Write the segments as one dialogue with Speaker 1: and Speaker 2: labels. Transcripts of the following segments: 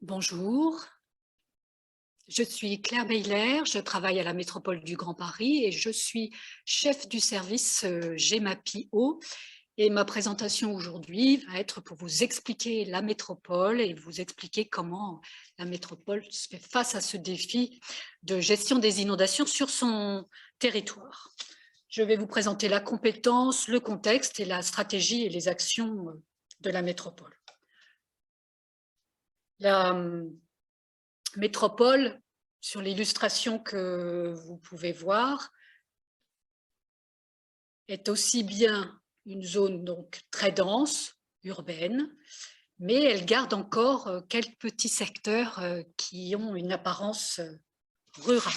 Speaker 1: Bonjour, je suis Claire Beyler, je travaille à la métropole du Grand Paris et je suis chef du service GEMAPI Eau. Et ma présentation aujourd'hui va être pour vous expliquer la métropole et vous expliquer comment la métropole se fait face à ce défi de gestion des inondations sur son territoire. Je vais vous présenter la compétence, le contexte et la stratégie et les actions de la métropole. La métropole, sur l'illustration que vous pouvez voir, est aussi bien une zone donc très dense, urbaine, mais elle garde encore quelques petits secteurs qui ont une apparence rurale.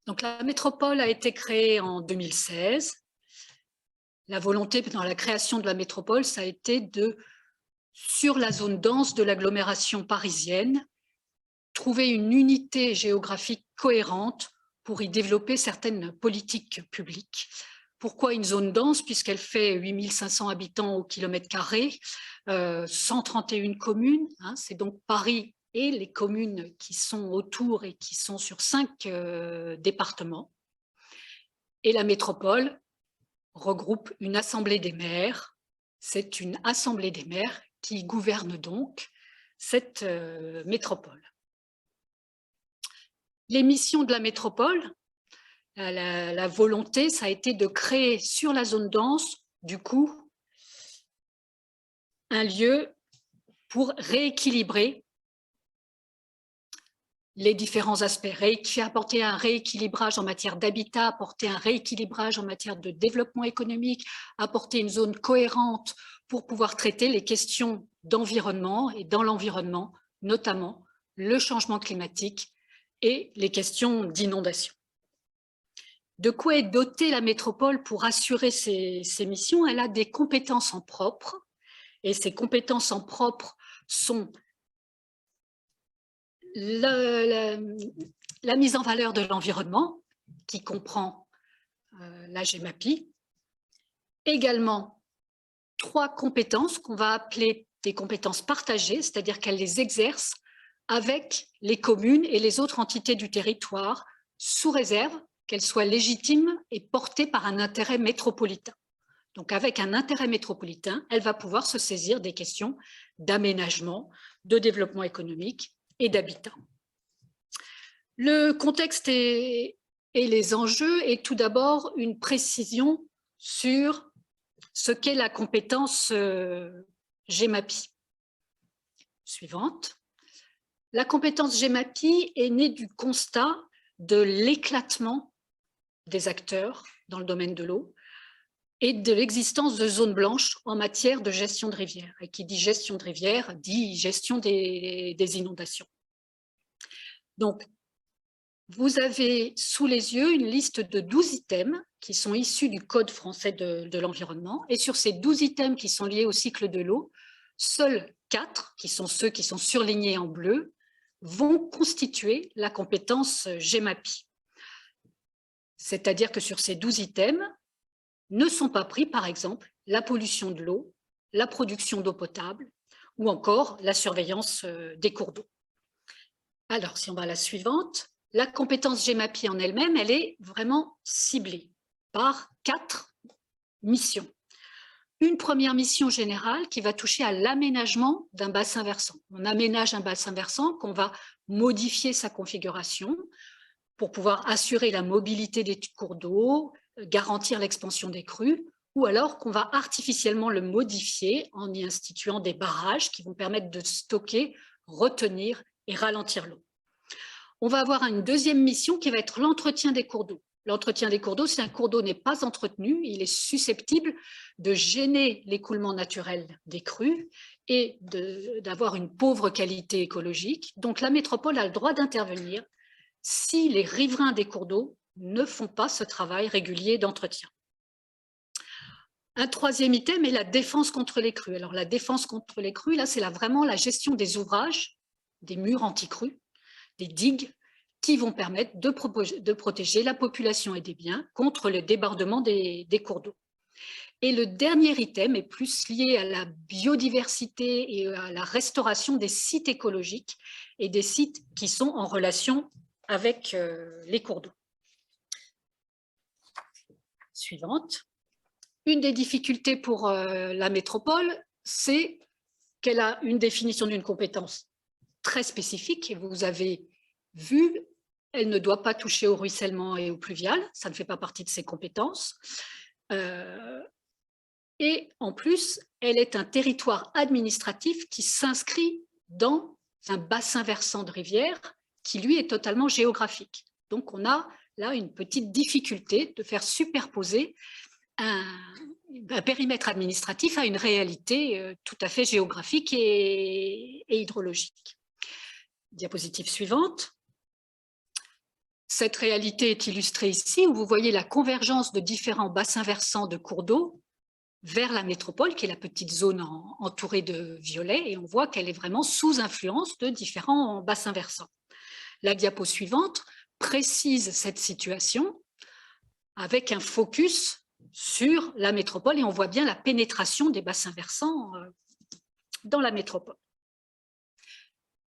Speaker 1: Donc la métropole a été créée en 2016. La volonté dans la création de la métropole, ça a été de, sur la zone dense de l'agglomération parisienne, trouver une unité géographique cohérente pour y développer certaines politiques publiques. Pourquoi une zone dense? Puisqu'elle fait 8500 habitants au kilomètre carré, 131 communes, hein, c'est donc Paris et les communes qui sont autour et qui sont sur 5 départements. Et la métropole regroupe une assemblée des maires. C'est une assemblée des maires qui gouverne donc cette métropole. Les missions de la métropole, la volonté, ça a été de créer sur la zone dense, du coup, un lieu pour rééquilibrer les différents aspects, apporter un rééquilibrage en matière d'habitat, apporter un rééquilibrage en matière de développement économique, apporter une zone cohérente pour pouvoir traiter les questions d'environnement et dans l'environnement, notamment le changement climatique et les questions d'inondation. De quoi est dotée la métropole pour assurer ses missions? Elle a des compétences en propre, et ces compétences en propre sont la mise en valeur de l'environnement, qui comprend la GEMAPI, également 3 compétences qu'on va appeler des compétences partagées, c'est-à-dire qu'elle les exerce avec les communes et les autres entités du territoire, sous réserve qu'elles soient légitimes et portées par un intérêt métropolitain. Donc avec un intérêt métropolitain, elle va pouvoir se saisir des questions d'aménagement, de développement économique et d'habitat. Le contexte et les enjeux est tout d'abord une précision sur ce qu'est la compétence GEMAPI. Suivante. La compétence GEMAPI est née du constat de l'éclatement des acteurs dans le domaine de l'eau et de l'existence de zones blanches en matière de gestion de rivières. Et qui dit gestion de rivières dit gestion des inondations. Donc, vous avez sous les yeux une liste de 12 items qui sont issus du Code français de l'environnement. Et sur ces 12 items qui sont liés au cycle de l'eau, seuls 4, qui sont ceux qui sont surlignés en bleu, vont constituer la compétence GEMAPI. C'est-à-dire que sur ces 12 items, ne sont pas pris, par exemple, la pollution de l'eau, la production d'eau potable ou encore la surveillance des cours d'eau. Alors, si on va à la suivante, la compétence GEMAPI en elle-même, elle est vraiment ciblée par 4 missions. Une première mission générale qui va toucher à l'aménagement d'un bassin versant. On aménage un bassin versant qu'on va modifier sa configuration pour pouvoir assurer la mobilité des cours d'eau, garantir l'expansion des crues, ou alors qu'on va artificiellement le modifier en y instituant des barrages qui vont permettre de stocker, retenir et ralentir l'eau. On va avoir une deuxième mission qui va être l'entretien des cours d'eau. L'entretien des cours d'eau, si un cours d'eau n'est pas entretenu, il est susceptible de gêner l'écoulement naturel des crues et d'avoir une pauvre qualité écologique. Donc la métropole a le droit d'intervenir si les riverains des cours d'eau ne font pas ce travail régulier d'entretien. Un troisième item est la défense contre les crues. Alors la défense contre les crues, là c'est vraiment la gestion des ouvrages, des murs anti-crues, des digues, qui vont permettre de protéger la population et des biens contre le débordement des cours d'eau. Et le dernier item est plus lié à la biodiversité et à la restauration des sites écologiques et des sites qui sont en relation avec les cours d'eau. Suivante. Une des difficultés pour la métropole, c'est qu'elle a une définition d'une compétence très spécifique. Et vous avez vu, elle ne doit pas toucher au ruissellement et au pluvial. Ça ne fait pas partie de ses compétences. Et en plus, elle est un territoire administratif qui s'inscrit dans un bassin versant de rivière qui, lui, est totalement géographique. Donc, on a là une petite difficulté de faire superposer un périmètre administratif à une réalité tout à fait géographique et hydrologique. Diapositive suivante. Cette réalité est illustrée ici, où vous voyez la convergence de différents bassins versants de cours d'eau vers la métropole, qui est la petite zone entourée de violet, et on voit qu'elle est vraiment sous influence de différents bassins versants. La diapo suivante précise cette situation avec un focus sur la métropole, et on voit bien la pénétration des bassins versants dans la métropole.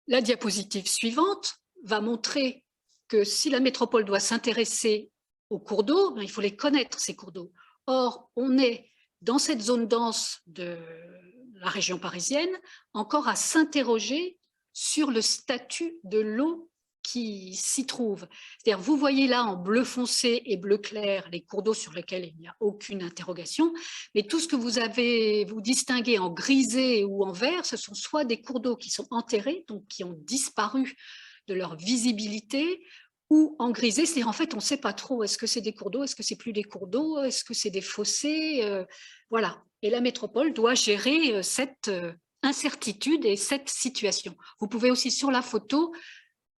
Speaker 1: La diapositive suivante va montrer que si la métropole doit s'intéresser aux cours d'eau, il faut les connaître, ces cours d'eau. Or, on est dans cette zone dense de la région parisienne, encore à s'interroger sur le statut de l'eau qui s'y trouve. C'est-à-dire, vous voyez là en bleu foncé et bleu clair les cours d'eau sur lesquels il n'y a aucune interrogation, mais tout ce que vous distinguez en grisé ou en vert, ce sont soit des cours d'eau qui sont enterrés, donc qui ont disparu de leur visibilité, ou en grisé, c'est-à-dire en fait on ne sait pas trop, est-ce que c'est des cours d'eau, est-ce que c'est plus des cours d'eau, est-ce que c'est des fossés, voilà. Et la métropole doit gérer cette incertitude et cette situation. Vous pouvez aussi sur la photo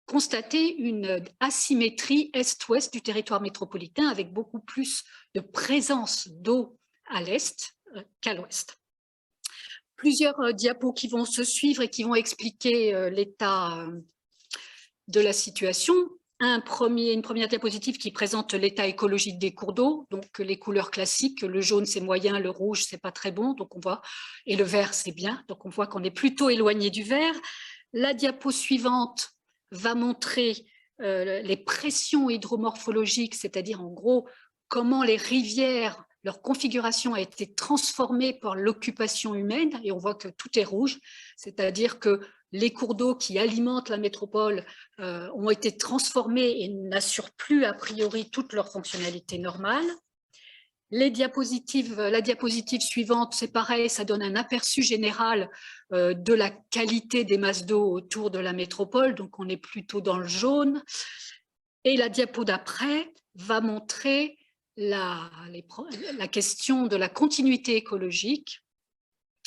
Speaker 1: constater une asymétrie est-ouest du territoire métropolitain avec beaucoup plus de présence d'eau à l'est qu'à l'ouest. Plusieurs diapos qui vont se suivre et qui vont expliquer l'état de la situation. Une première diapositive qui présente l'état écologique des cours d'eau, donc les couleurs classiques, le jaune c'est moyen, le rouge c'est pas très bon, donc on voit, et le vert c'est bien, donc on voit qu'on est plutôt éloigné du vert. La diapo suivante va montrer les pressions hydromorphologiques, c'est-à-dire en gros comment les rivières, leur configuration a été transformée par l'occupation humaine, et on voit que tout est rouge, c'est-à-dire que les cours d'eau qui alimentent la métropole ont été transformés et n'assurent plus a priori toute leur fonctionnalité normale. La diapositive suivante, c'est pareil, ça donne un aperçu général de la qualité des masses d'eau autour de la métropole, donc on est plutôt dans le jaune. Et la diapo d'après va montrer la question de la continuité écologique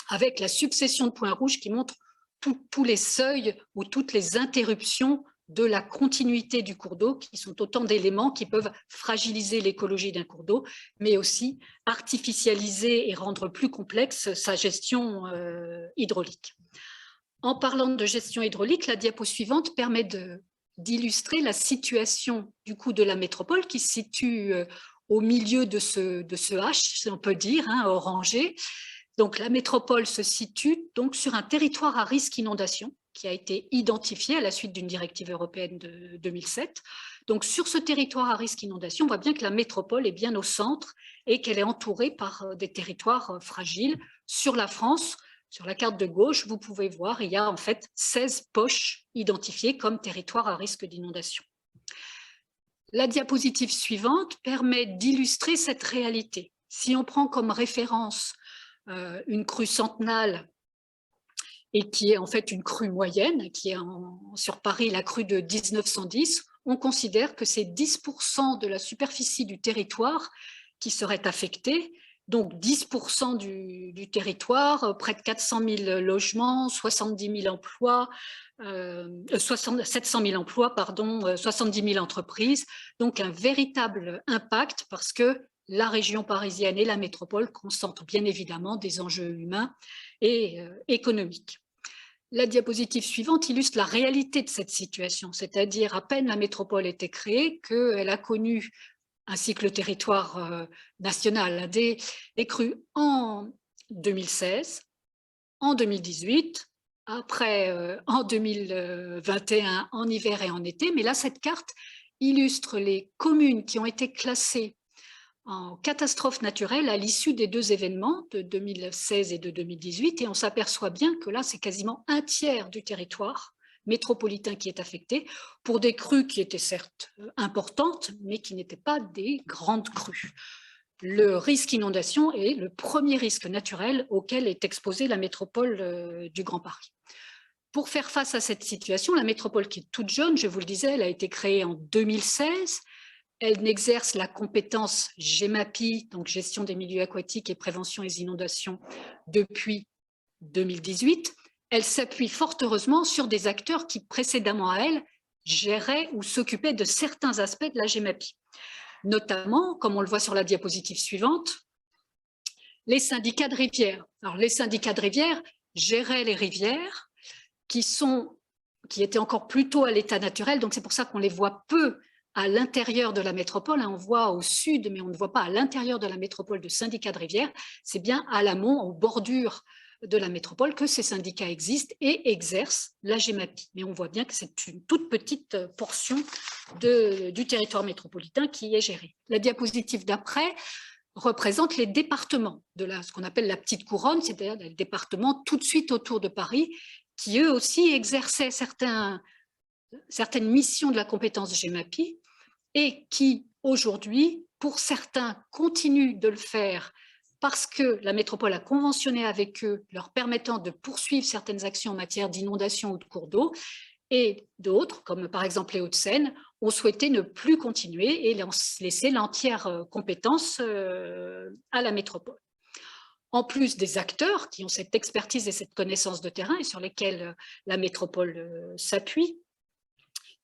Speaker 1: avec la succession de points rouges qui montrent tous les seuils ou toutes les interruptions de la continuité du cours d'eau, qui sont autant d'éléments qui peuvent fragiliser l'écologie d'un cours d'eau, mais aussi artificialiser et rendre plus complexe sa gestion hydraulique. En parlant de gestion hydraulique, la diapo suivante permet d'illustrer la situation du coup de la métropole qui se situe au milieu de ce H, si on peut dire, orangé. Donc, la métropole se situe donc sur un territoire à risque inondation qui a été identifié à la suite d'une directive européenne de 2007. Donc, sur ce territoire à risque inondation, on voit bien que la métropole est bien au centre et qu'elle est entourée par des territoires fragiles. Sur la France, sur la carte de gauche, vous pouvez voir, il y a en fait 16 poches identifiées comme territoires à risque d'inondation. La diapositive suivante permet d'illustrer cette réalité. Si on prend comme référence une crue centenale et qui est en fait une crue moyenne, qui est sur Paris la crue de 1910, on considère que c'est 10% de la superficie du territoire qui serait affectée, donc 10% du territoire, près de 400 000 logements, 70 000 emplois, 700 000 emplois, pardon, 70 000 entreprises, donc un véritable impact parce que la région parisienne et la métropole concentrent bien évidemment des enjeux humains et économiques. La diapositive suivante illustre la réalité de cette situation, c'est-à-dire à peine la métropole était créée qu'elle a connu ainsi que le territoire national, des crues en 2016, en 2018, après en 2021 en hiver et en été. Mais là, cette carte illustre les communes qui ont été classées en catastrophe naturelle à l'issue des deux événements de 2016 et de 2018. Et on s'aperçoit bien que là, c'est quasiment un tiers du territoire métropolitain qui est affecté, pour des crues qui étaient certes importantes, mais qui n'étaient pas des grandes crues. Le risque inondation est le premier risque naturel auquel est exposée la métropole du Grand Paris. Pour faire face à cette situation, la métropole qui est toute jeune, je vous le disais, elle a été créée en 2016. Elle n'exerce la compétence GEMAPI, donc gestion des milieux aquatiques et prévention des inondations, depuis 2018. Elle s'appuie fort heureusement sur des acteurs qui, précédemment à elle, géraient ou s'occupaient de certains aspects de la GEMAPI. Notamment, comme on le voit sur la diapositive suivante, les syndicats de rivières. Alors, les syndicats de rivières géraient les rivières qui étaient encore plutôt à l'état naturel, donc c'est pour ça qu'on les voit peu à l'intérieur de la métropole. On voit au sud, mais on ne voit pas à l'intérieur de la métropole de syndicats de rivières. C'est bien à l'amont, aux bordures de la métropole, que ces syndicats existent et exercent la GEMAPI. Mais on voit bien que c'est une toute petite portion du territoire métropolitain qui est gérée. La diapositive d'après représente les départements de ce qu'on appelle la petite couronne, c'est-à-dire les départements tout de suite autour de Paris, qui eux aussi exerçaient certaines missions de la compétence GEMAPI et qui, aujourd'hui, pour certains, continuent de le faire parce que la métropole a conventionné avec eux, leur permettant de poursuivre certaines actions en matière d'inondation ou de cours d'eau, et d'autres, comme par exemple les Hauts-de-Seine, ont souhaité ne plus continuer et laisser l'entière compétence à la métropole. En plus des acteurs qui ont cette expertise et cette connaissance de terrain et sur lesquels la métropole s'appuie,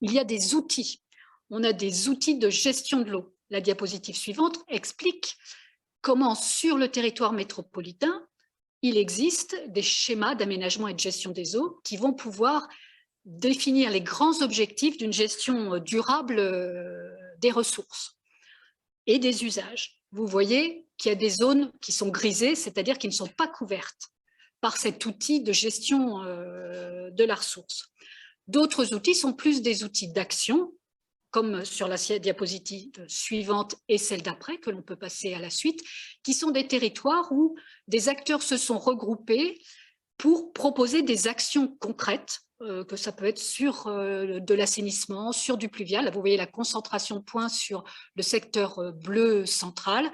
Speaker 1: il y a des outils. On a des outils de gestion de l'eau. La diapositive suivante explique comment, sur le territoire métropolitain, il existe des schémas d'aménagement et de gestion des eaux qui vont pouvoir définir les grands objectifs d'une gestion durable des ressources et des usages. Vous voyez qu'il y a des zones qui sont grisées, c'est-à-dire qui ne sont pas couvertes par cet outil de gestion de la ressource. D'autres outils sont plus des outils d'action, comme sur la diapositive suivante et celle d'après, que l'on peut passer à la suite, qui sont des territoires où des acteurs se sont regroupés pour proposer des actions concrètes, que ça peut être sur de l'assainissement, sur du pluvial. Là, vous voyez la concentration de points sur le secteur bleu central.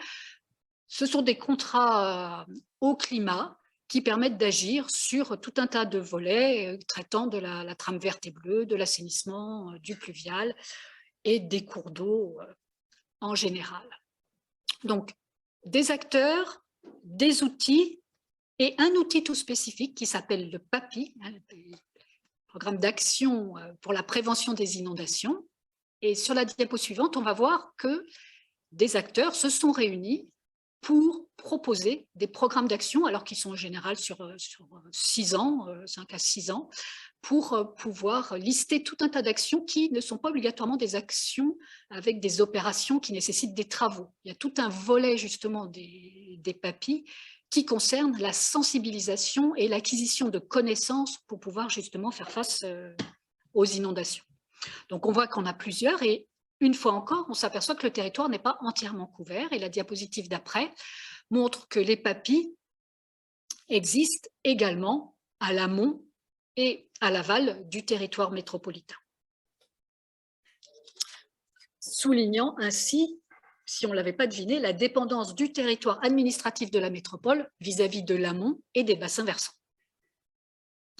Speaker 1: Ce sont des contrats au climat qui permettent d'agir sur tout un tas de volets traitant de la trame verte et bleue, de l'assainissement, du pluvial et des cours d'eau en général. Donc, des acteurs, des outils et un outil tout spécifique qui s'appelle le PAPI, le programme d'action pour la prévention des inondations. Et sur la diapo suivante, on va voir que des acteurs se sont réunis pour proposer des programmes d'action, alors qu'ils sont en général sur 6 ans, 5 à 6 ans, pour pouvoir lister tout un tas d'actions qui ne sont pas obligatoirement des actions avec des opérations qui nécessitent des travaux. Il y a tout un volet justement des PAPI qui concerne la sensibilisation et l'acquisition de connaissances pour pouvoir justement faire face aux inondations. Donc on voit qu'on a plusieurs et une fois encore, on s'aperçoit que le territoire n'est pas entièrement couvert et la diapositive d'après montre que les PAPI existent également à l'amont et à l'aval du territoire métropolitain. Soulignant ainsi, si on ne l'avait pas deviné, la dépendance du territoire administratif de la métropole vis-à-vis de l'amont et des bassins versants.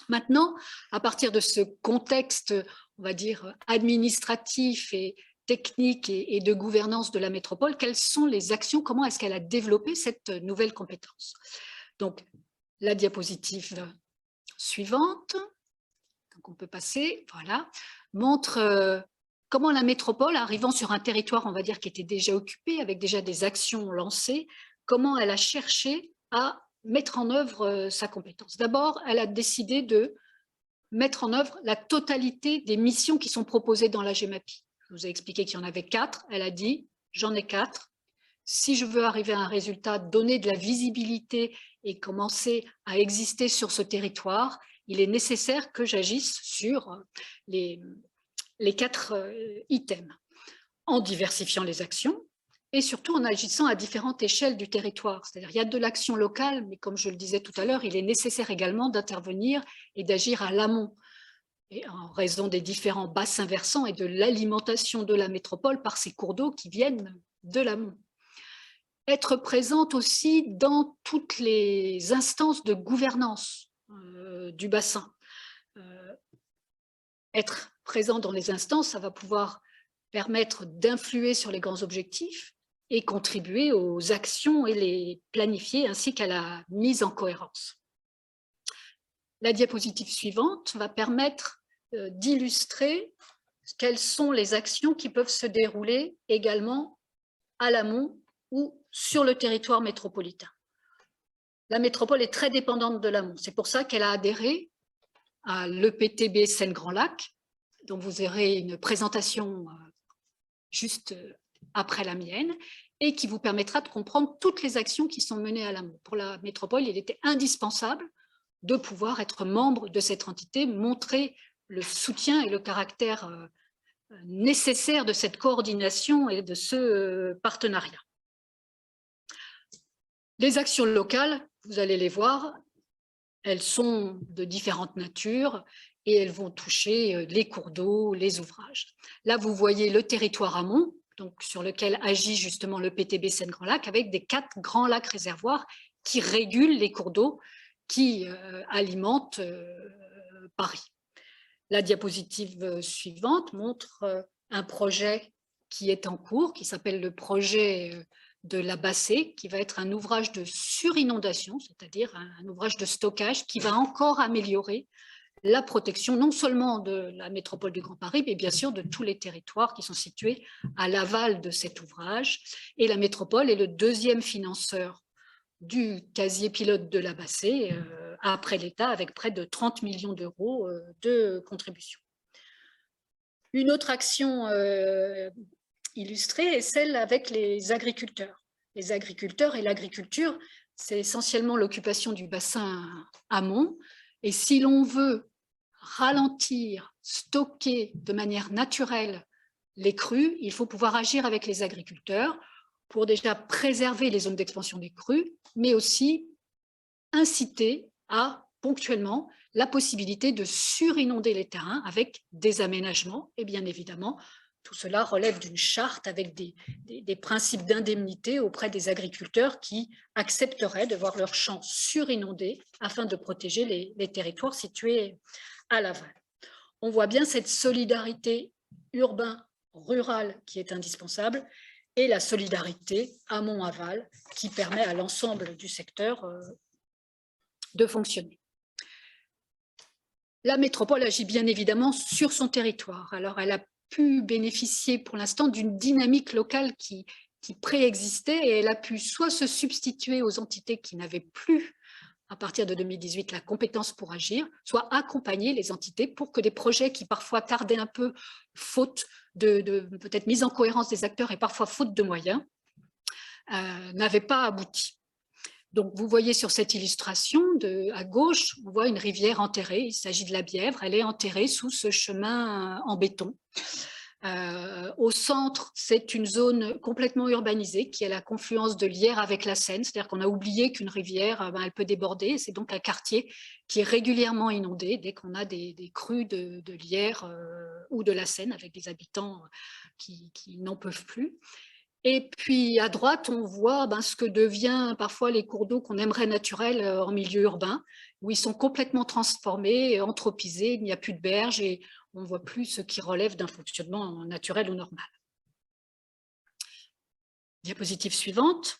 Speaker 1: Maintenant, à partir de ce contexte, on va dire, administratif et technique et de gouvernance de la métropole, quelles sont les actions, comment est-ce qu'elle a développé cette nouvelle compétence? Donc, la diapositive suivante, donc on peut passer, voilà, montre comment la métropole, arrivant sur un territoire, on va dire, qui était déjà occupé, avec déjà des actions lancées, comment elle a cherché à mettre en œuvre sa compétence. D'abord, elle a décidé de mettre en œuvre la totalité des missions qui sont proposées dans la GEMAPI. Je vous ai expliqué qu'il y en avait 4. Elle a dit, j'en ai 4. Si je veux arriver à un résultat, donner de la visibilité et commencer à exister sur ce territoire, il est nécessaire que j'agisse sur les 4 items, en diversifiant les actions et surtout en agissant à différentes échelles du territoire. C'est-à-dire qu'il y a de l'action locale, mais comme je le disais tout à l'heure, il est nécessaire également d'intervenir et d'agir à l'amont, et en raison des différents bassins versants et de l'alimentation de la métropole par ces cours d'eau qui viennent de l'amont. Être présente aussi dans toutes les instances de gouvernance du bassin. Être présent dans les instances, ça va pouvoir permettre d'influer sur les grands objectifs et contribuer aux actions et les planifier ainsi qu'à la mise en cohérence. La diapositive suivante va permettre d'illustrer quelles sont les actions qui peuvent se dérouler également à l'amont ou sur le territoire métropolitain. La métropole est très dépendante de l'amont. C'est pour ça qu'elle a adhéré à l'EPTB Seine-Grand Lac, dont vous aurez une présentation juste après la mienne, et qui vous permettra de comprendre toutes les actions qui sont menées à l'amont. Pour la métropole, il était indispensable de pouvoir être membre de cette entité, montrer le soutien et le caractère nécessaire de cette coordination et de ce partenariat. Les actions locales, vous allez les voir, elles sont de différentes natures et elles vont toucher les cours d'eau, les ouvrages. Là, vous voyez le territoire amont, donc sur lequel agit justement le PTB Seine-Grand Lac, avec des 4 grands lacs réservoirs qui régulent les cours d'eau qui alimentent Paris. La diapositive suivante montre un projet qui est en cours, qui s'appelle le projet de la Bassée, qui va être un ouvrage de surinondation, c'est-à-dire un ouvrage de stockage qui va encore améliorer la protection non seulement de la métropole du Grand Paris, mais bien sûr de tous les territoires qui sont situés à l'aval de cet ouvrage. Et la métropole est le 2e financeur du casier pilote de la Bassée, après l'État, avec près de 30 millions d'euros de contribution. Une autre action illustrée est celle avec les agriculteurs. Les agriculteurs et l'agriculture, c'est essentiellement l'occupation du bassin amont. Et si l'on veut ralentir, stocker de manière naturelle les crues, il faut pouvoir agir avec les agriculteurs pour déjà préserver les zones d'expansion des crues, mais aussi inciter à ponctuellement la possibilité de surinonder les terrains avec des aménagements. Et bien évidemment, tout cela relève d'une charte avec des principes d'indemnité auprès des agriculteurs qui accepteraient de voir leurs champs surinondés afin de protéger les territoires situés à l'aval. On voit bien cette solidarité urbain-rurale qui est indispensable et la solidarité amont-aval qui permet à l'ensemble du secteur de fonctionner. La métropole agit bien évidemment sur son territoire. Alors, elle a pu bénéficier pour l'instant d'une dynamique locale qui préexistait et elle a pu soit se substituer aux entités qui n'avaient plus, à partir de 2018, la compétence pour agir, soit accompagner les entités pour que des projets qui parfois tardaient un peu, faute de peut-être mise en cohérence des acteurs et parfois faute de moyens, n'avaient pas abouti. Donc, vous voyez sur cette illustration, à gauche, on voit une rivière enterrée. Il s'agit de la Bièvre. Elle est enterrée sous ce chemin en béton. Au centre, c'est une zone complètement urbanisée qui est la confluence de l'Yerre avec la Seine. C'est-à-dire qu'on a oublié qu'une rivière, elle peut déborder. C'est donc un quartier qui est régulièrement inondé dès qu'on a des crues de l'Yerre ou de la Seine avec des habitants qui n'en peuvent plus. Et puis à droite, on voit ce que devient parfois les cours d'eau qu'on aimerait naturels en milieu urbain, où ils sont complètement transformés, anthropisés, il n'y a plus de berges et on ne voit plus ce qui relève d'un fonctionnement naturel ou normal. Diapositive suivante.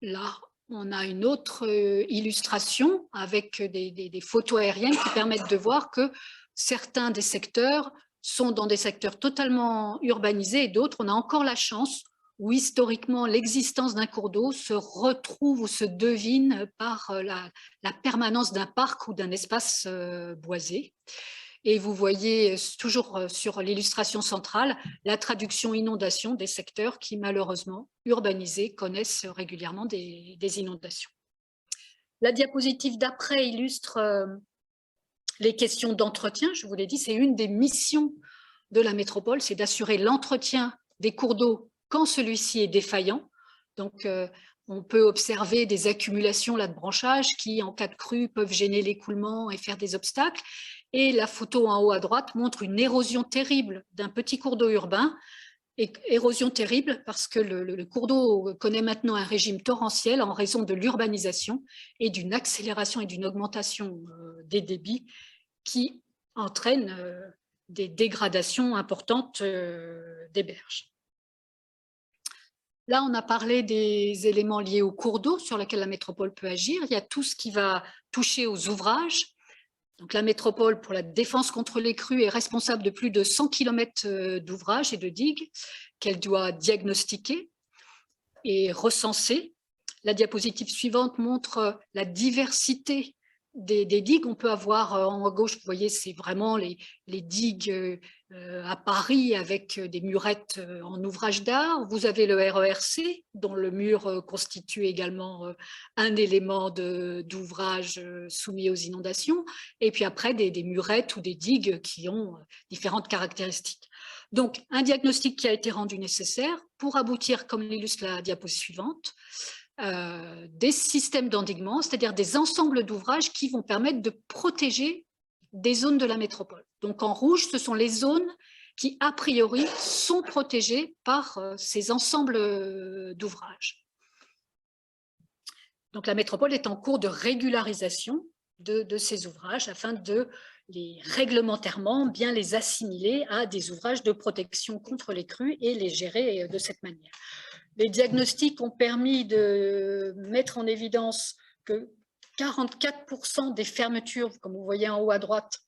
Speaker 1: Là, on a une autre illustration avec des photos aériennes qui permettent de voir que certains des secteurs sont dans des secteurs totalement urbanisés et d'autres, on a encore la chance où historiquement l'existence d'un cours d'eau se retrouve ou se devine par la permanence d'un parc ou d'un espace boisé. Et vous voyez toujours sur l'illustration centrale la traduction inondation des secteurs qui, malheureusement, urbanisés, connaissent régulièrement des inondations. La diapositive d'après illustre les questions d'entretien. Je vous l'ai dit, c'est une des missions de la métropole, c'est d'assurer l'entretien des cours d'eau quand celui-ci est défaillant. Donc, on peut observer des accumulations là, de branchages qui, en cas de crue, peuvent gêner l'écoulement et faire des obstacles. Et la photo en haut à droite montre une érosion terrible d'un petit cours d'eau urbain. Et érosion terrible parce que le cours d'eau connaît maintenant un régime torrentiel en raison de l'urbanisation et d'une accélération et d'une augmentation des débits qui entraînent des dégradations importantes des berges. Là, on a parlé des éléments liés au cours d'eau sur lesquels la métropole peut agir. Il y a tout ce qui va toucher aux ouvrages. Donc, la métropole, pour la défense contre les crues, est responsable de plus de 100 km d'ouvrages et de digues qu'elle doit diagnostiquer et recenser. La diapositive suivante montre la diversité des digues. On peut avoir en haut à gauche, vous voyez, c'est vraiment les digues à Paris avec des murettes en ouvrage d'art. Vous avez le RERC, dont le mur constitue également un élément d'ouvrage soumis aux inondations. Et puis après, des murettes ou des digues qui ont différentes caractéristiques. Donc, un diagnostic qui a été rendu nécessaire pour aboutir, comme l'illustre la diapositive suivante, des systèmes d'endiguement, c'est-à-dire des ensembles d'ouvrages qui vont permettre de protéger des zones de la métropole. Donc en rouge, ce sont les zones qui, a priori, sont protégées par ces ensembles d'ouvrages. Donc la métropole est en cours de régularisation de ces ouvrages afin de les réglementairement bien les assimiler à des ouvrages de protection contre les crues et les gérer de cette manière. Les diagnostics ont permis de mettre en évidence que 44% des fermetures, comme vous voyez en haut à droite,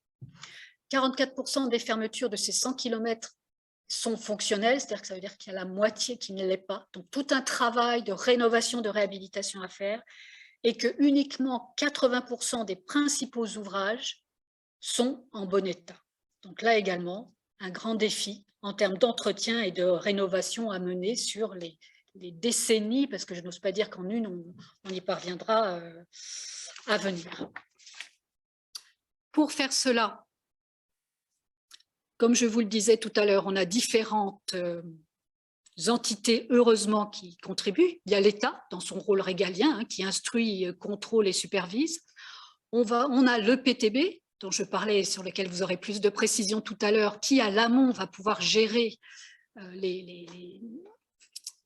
Speaker 1: 44% des fermetures de ces 100 km sont fonctionnelles, c'est-à-dire que ça veut dire qu'il y a la moitié qui ne l'est pas. Donc tout un travail de rénovation, de réhabilitation à faire, et que uniquement 80% des principaux ouvrages sont en bon état. Donc là également, un grand défi en termes d'entretien et de rénovation à mener sur les décennies, parce que je n'ose pas dire qu'en une, on y parviendra à venir. Pour faire cela, comme je vous le disais tout à l'heure, on a différentes entités, heureusement, qui contribuent. Il y a l'État, dans son rôle régalien, qui instruit, contrôle et supervise. On a le PTB, dont je parlais, sur lequel vous aurez plus de précision tout à l'heure, qui, à l'amont, va pouvoir gérer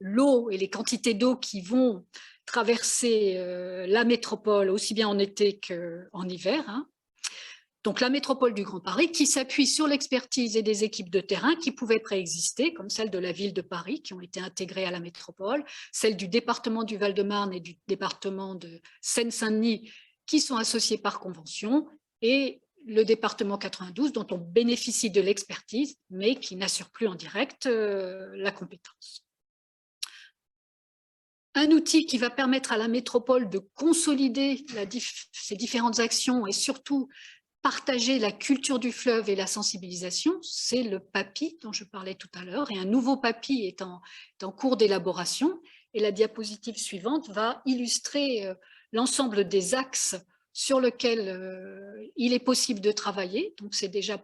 Speaker 1: l'eau et les quantités d'eau qui vont traverser la métropole, aussi bien en été qu'en hiver. Donc la métropole du Grand Paris qui s'appuie sur l'expertise et des équipes de terrain qui pouvaient préexister, comme celle de la ville de Paris, qui ont été intégrées à la métropole, celle du département du Val-de-Marne et du département de Seine-Saint-Denis, qui sont associés par convention, et le département 92, dont on bénéficie de l'expertise, mais qui n'assure plus en direct la compétence. Un outil qui va permettre à la métropole de consolider ces différentes actions et surtout partager la culture du fleuve et la sensibilisation, c'est le PAPI dont je parlais tout à l'heure, et un nouveau PAPI est en cours d'élaboration, et la diapositive suivante va illustrer l'ensemble des axes sur lesquels il est possible de travailler. Donc c'est déjà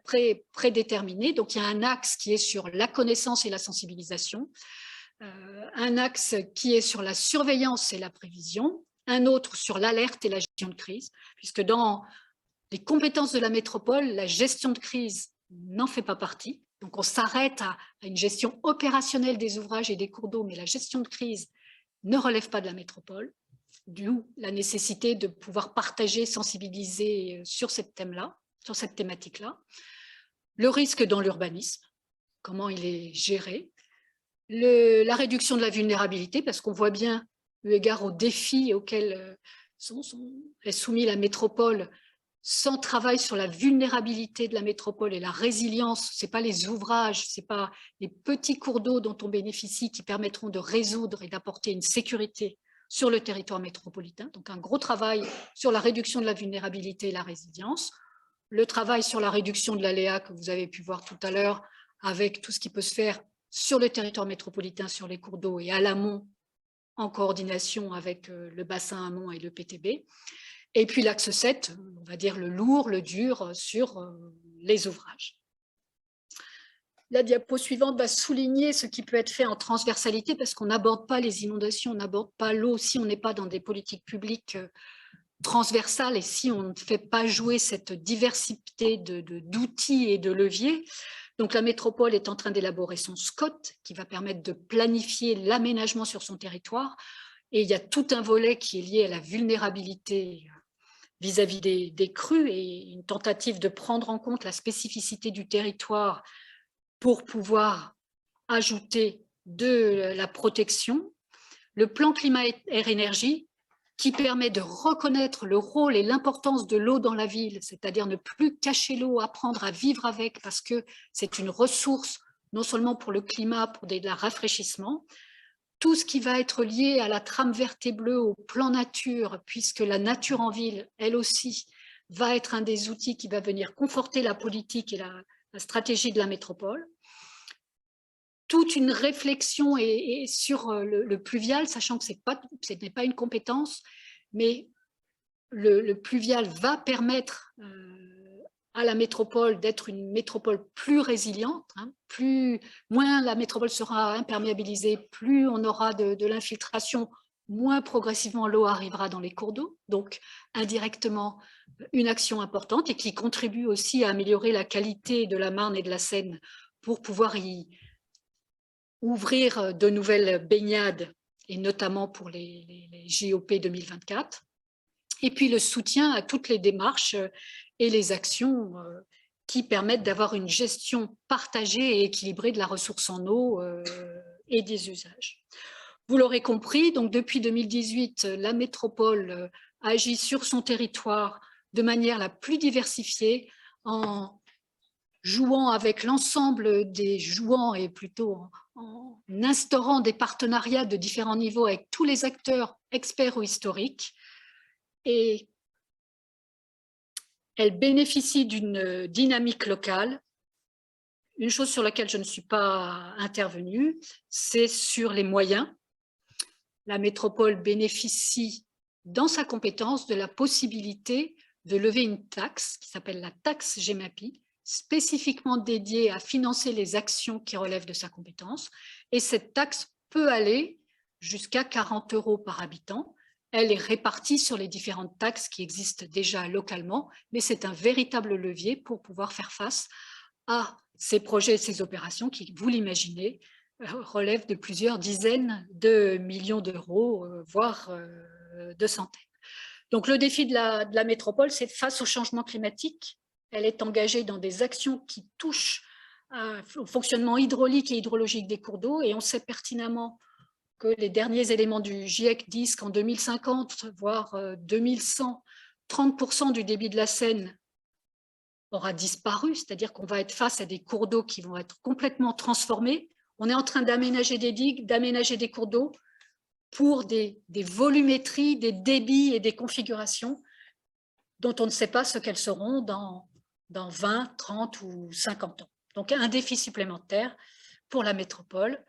Speaker 1: prédéterminé. Donc il y a un axe qui est sur la connaissance et la sensibilisation, un axe qui est sur la surveillance et la prévision, un autre sur l'alerte et la gestion de crise, puisque dans les compétences de la métropole, la gestion de crise n'en fait pas partie. Donc on s'arrête à une gestion opérationnelle des ouvrages et des cours d'eau, mais la gestion de crise ne relève pas de la métropole, d'où la nécessité de pouvoir partager, sensibiliser sur cette thématique-là. Le risque dans l'urbanisme, comment il est géré. La réduction de la vulnérabilité, parce qu'on voit bien, eu égard aux défis auxquels est soumise la métropole, sans travail sur la vulnérabilité de la métropole et la résilience, ce n'est pas les ouvrages, ce n'est pas les petits cours d'eau dont on bénéficie qui permettront de résoudre et d'apporter une sécurité sur le territoire métropolitain. Donc un gros travail sur la réduction de la vulnérabilité et la résilience. le travail sur la réduction de l'aléa que vous avez pu voir tout à l'heure, avec tout ce qui peut se faire sur le territoire métropolitain, sur les cours d'eau et à l'amont, en coordination avec le bassin amont et le PTB. Et puis l'axe 7, on va dire le lourd, le dur sur les ouvrages. La diapo suivante va souligner ce qui peut être fait en transversalité, parce qu'on n'aborde pas les inondations, on n'aborde pas l'eau si on n'est pas dans des politiques publiques transversales et si on ne fait pas jouer cette diversité d'outils et de leviers. Donc la métropole est en train d'élaborer son SCOT, qui va permettre de planifier l'aménagement sur son territoire. Et il y a tout un volet qui est lié à la vulnérabilité vis-à-vis des crues et une tentative de prendre en compte la spécificité du territoire pour pouvoir ajouter de la protection. Le plan climat-air-énergie qui permet de reconnaître le rôle et l'importance de l'eau dans la ville, c'est-à-dire ne plus cacher l'eau, apprendre à vivre avec, parce que c'est une ressource non seulement pour le climat, pour le rafraîchissement. Tout ce qui va être lié à la trame verte et bleue, au plan nature, puisque la nature en ville, elle aussi, va être un des outils qui va venir conforter la politique et la stratégie de la métropole. Toute une réflexion sur le pluvial, sachant que ce n'est pas une compétence, mais le pluvial va permettre à la métropole d'être une métropole plus résiliente. Moins la métropole sera imperméabilisée, plus on aura de l'infiltration, moins progressivement l'eau arrivera dans les cours d'eau. Donc, indirectement, une action importante et qui contribue aussi à améliorer la qualité de la Marne et de la Seine pour pouvoir y ouvrir de nouvelles baignades, et notamment pour les JOP 2024. Et puis le soutien à toutes les démarches et les actions qui permettent d'avoir une gestion partagée et équilibrée de la ressource en eau et des usages. Vous l'aurez compris, donc depuis 2018, la métropole agit sur son territoire de manière la plus diversifiée en jouant avec l'ensemble des jouants et plutôt en instaurant des partenariats de différents niveaux avec tous les acteurs experts ou historiques. Et elle bénéficie d'une dynamique locale. Une chose sur laquelle je ne suis pas intervenue, c'est sur les moyens. La métropole bénéficie dans sa compétence de la possibilité de lever une taxe qui s'appelle la taxe GEMAPI, spécifiquement dédiée à financer les actions qui relèvent de sa compétence. Et cette taxe peut aller jusqu'à 40 € par habitant. Elle est répartie sur les différentes taxes qui existent déjà localement, mais c'est un véritable levier pour pouvoir faire face à ces projets et ces opérations qui, vous l'imaginez, relèvent de plusieurs dizaines de millions d'euros, voire de centaines. Donc le défi de la métropole, c'est face au changement climatique. Elle est engagée dans des actions qui touchent au fonctionnement hydraulique et hydrologique des cours d'eau, et on sait pertinemment que les derniers éléments du GIEC disent qu'en 2050, voire 2100, 30% du débit de la Seine aura disparu, c'est-à-dire qu'on va être face à des cours d'eau qui vont être complètement transformés. On est en train d'aménager des digues, d'aménager des cours d'eau pour des volumétries, des débits et des configurations dont on ne sait pas ce qu'elles seront dans 20, 30 ou 50 ans. Donc un défi supplémentaire pour la métropole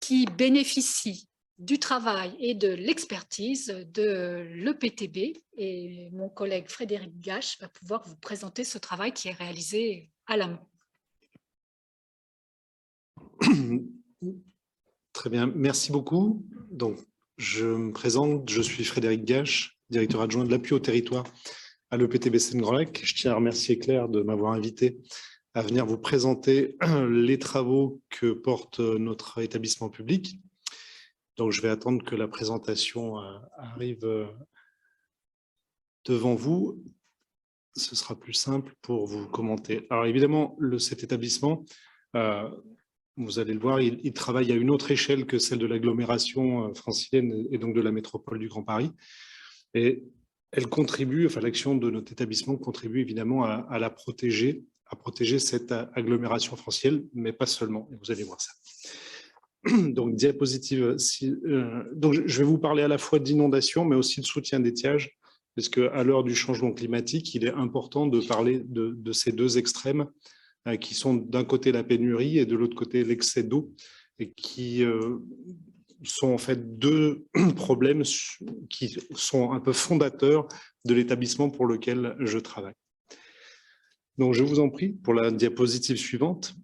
Speaker 1: qui bénéficie du travail et de l'expertise de l'EPTB, et mon collègue Frédéric Gache va pouvoir vous présenter ce travail qui est réalisé à l'amont.
Speaker 2: Très bien, merci beaucoup. Donc, je me présente, je suis Frédéric Gache, directeur adjoint de l'appui au territoire à l'EPTB Seine-Grand Lac. Je tiens à remercier Claire de m'avoir invité à venir vous présenter les travaux que porte notre établissement public. Donc, je vais attendre que la présentation arrive devant vous. Ce sera plus simple pour vous commenter. Alors, évidemment, cet établissement, vous allez le voir, il travaille à une autre échelle que celle de l'agglomération francilienne et donc de la métropole du Grand Paris. Et elle contribue, enfin l'action de notre établissement contribue évidemment à la protéger, à protéger cette agglomération francilienne, mais pas seulement. Et vous allez voir ça. Donc, diapositive. Donc, je vais vous parler à la fois d'inondation, mais aussi de soutien d'étiage parce qu'à l'heure du changement climatique, il est important de parler de ces deux extrêmes qui sont d'un côté la pénurie et de l'autre côté l'excès d'eau, et qui sont en fait deux problèmes qui sont un peu fondateurs de l'établissement pour lequel je travaille. Donc, je vous en prie pour la diapositive suivante,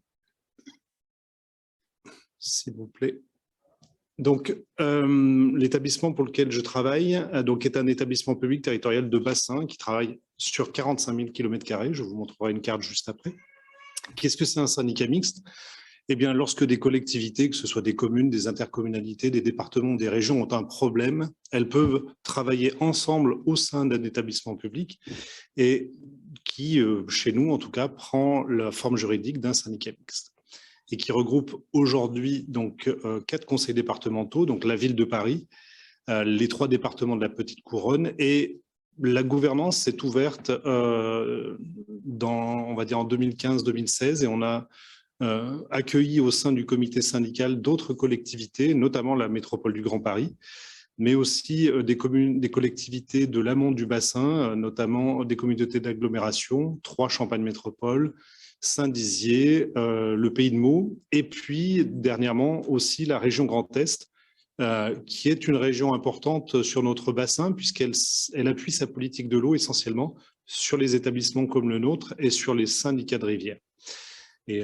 Speaker 2: s'il vous plaît. Donc, l'établissement pour lequel je travaille donc, est un établissement public territorial de bassin qui travaille sur 45 000 km². Je vous montrerai une carte juste après. Qu'est-ce que c'est un syndicat mixte? Eh bien, lorsque des collectivités, que ce soit des communes, des intercommunalités, des départements, des régions ont un problème, elles peuvent travailler ensemble au sein d'un établissement public et qui, chez nous en tout cas, prend la forme juridique d'un syndicat mixte et qui regroupe aujourd'hui donc 4 conseils départementaux, donc la ville de Paris, les 3 départements de la Petite Couronne, et la gouvernance s'est ouverte on va dire en 2015-2016, et on a accueilli au sein du comité syndical d'autres collectivités, notamment la métropole du Grand Paris, mais aussi des collectivités de l'amont du bassin, notamment des communautés d'agglomération, 3 Champagne Métropole, Saint-Dizier, le Pays de Meaux, et puis dernièrement aussi la région Grand Est, qui est une région importante sur notre bassin, puisqu'elle appuie sa politique de l'eau essentiellement sur les établissements comme le nôtre et sur les syndicats de rivière. Et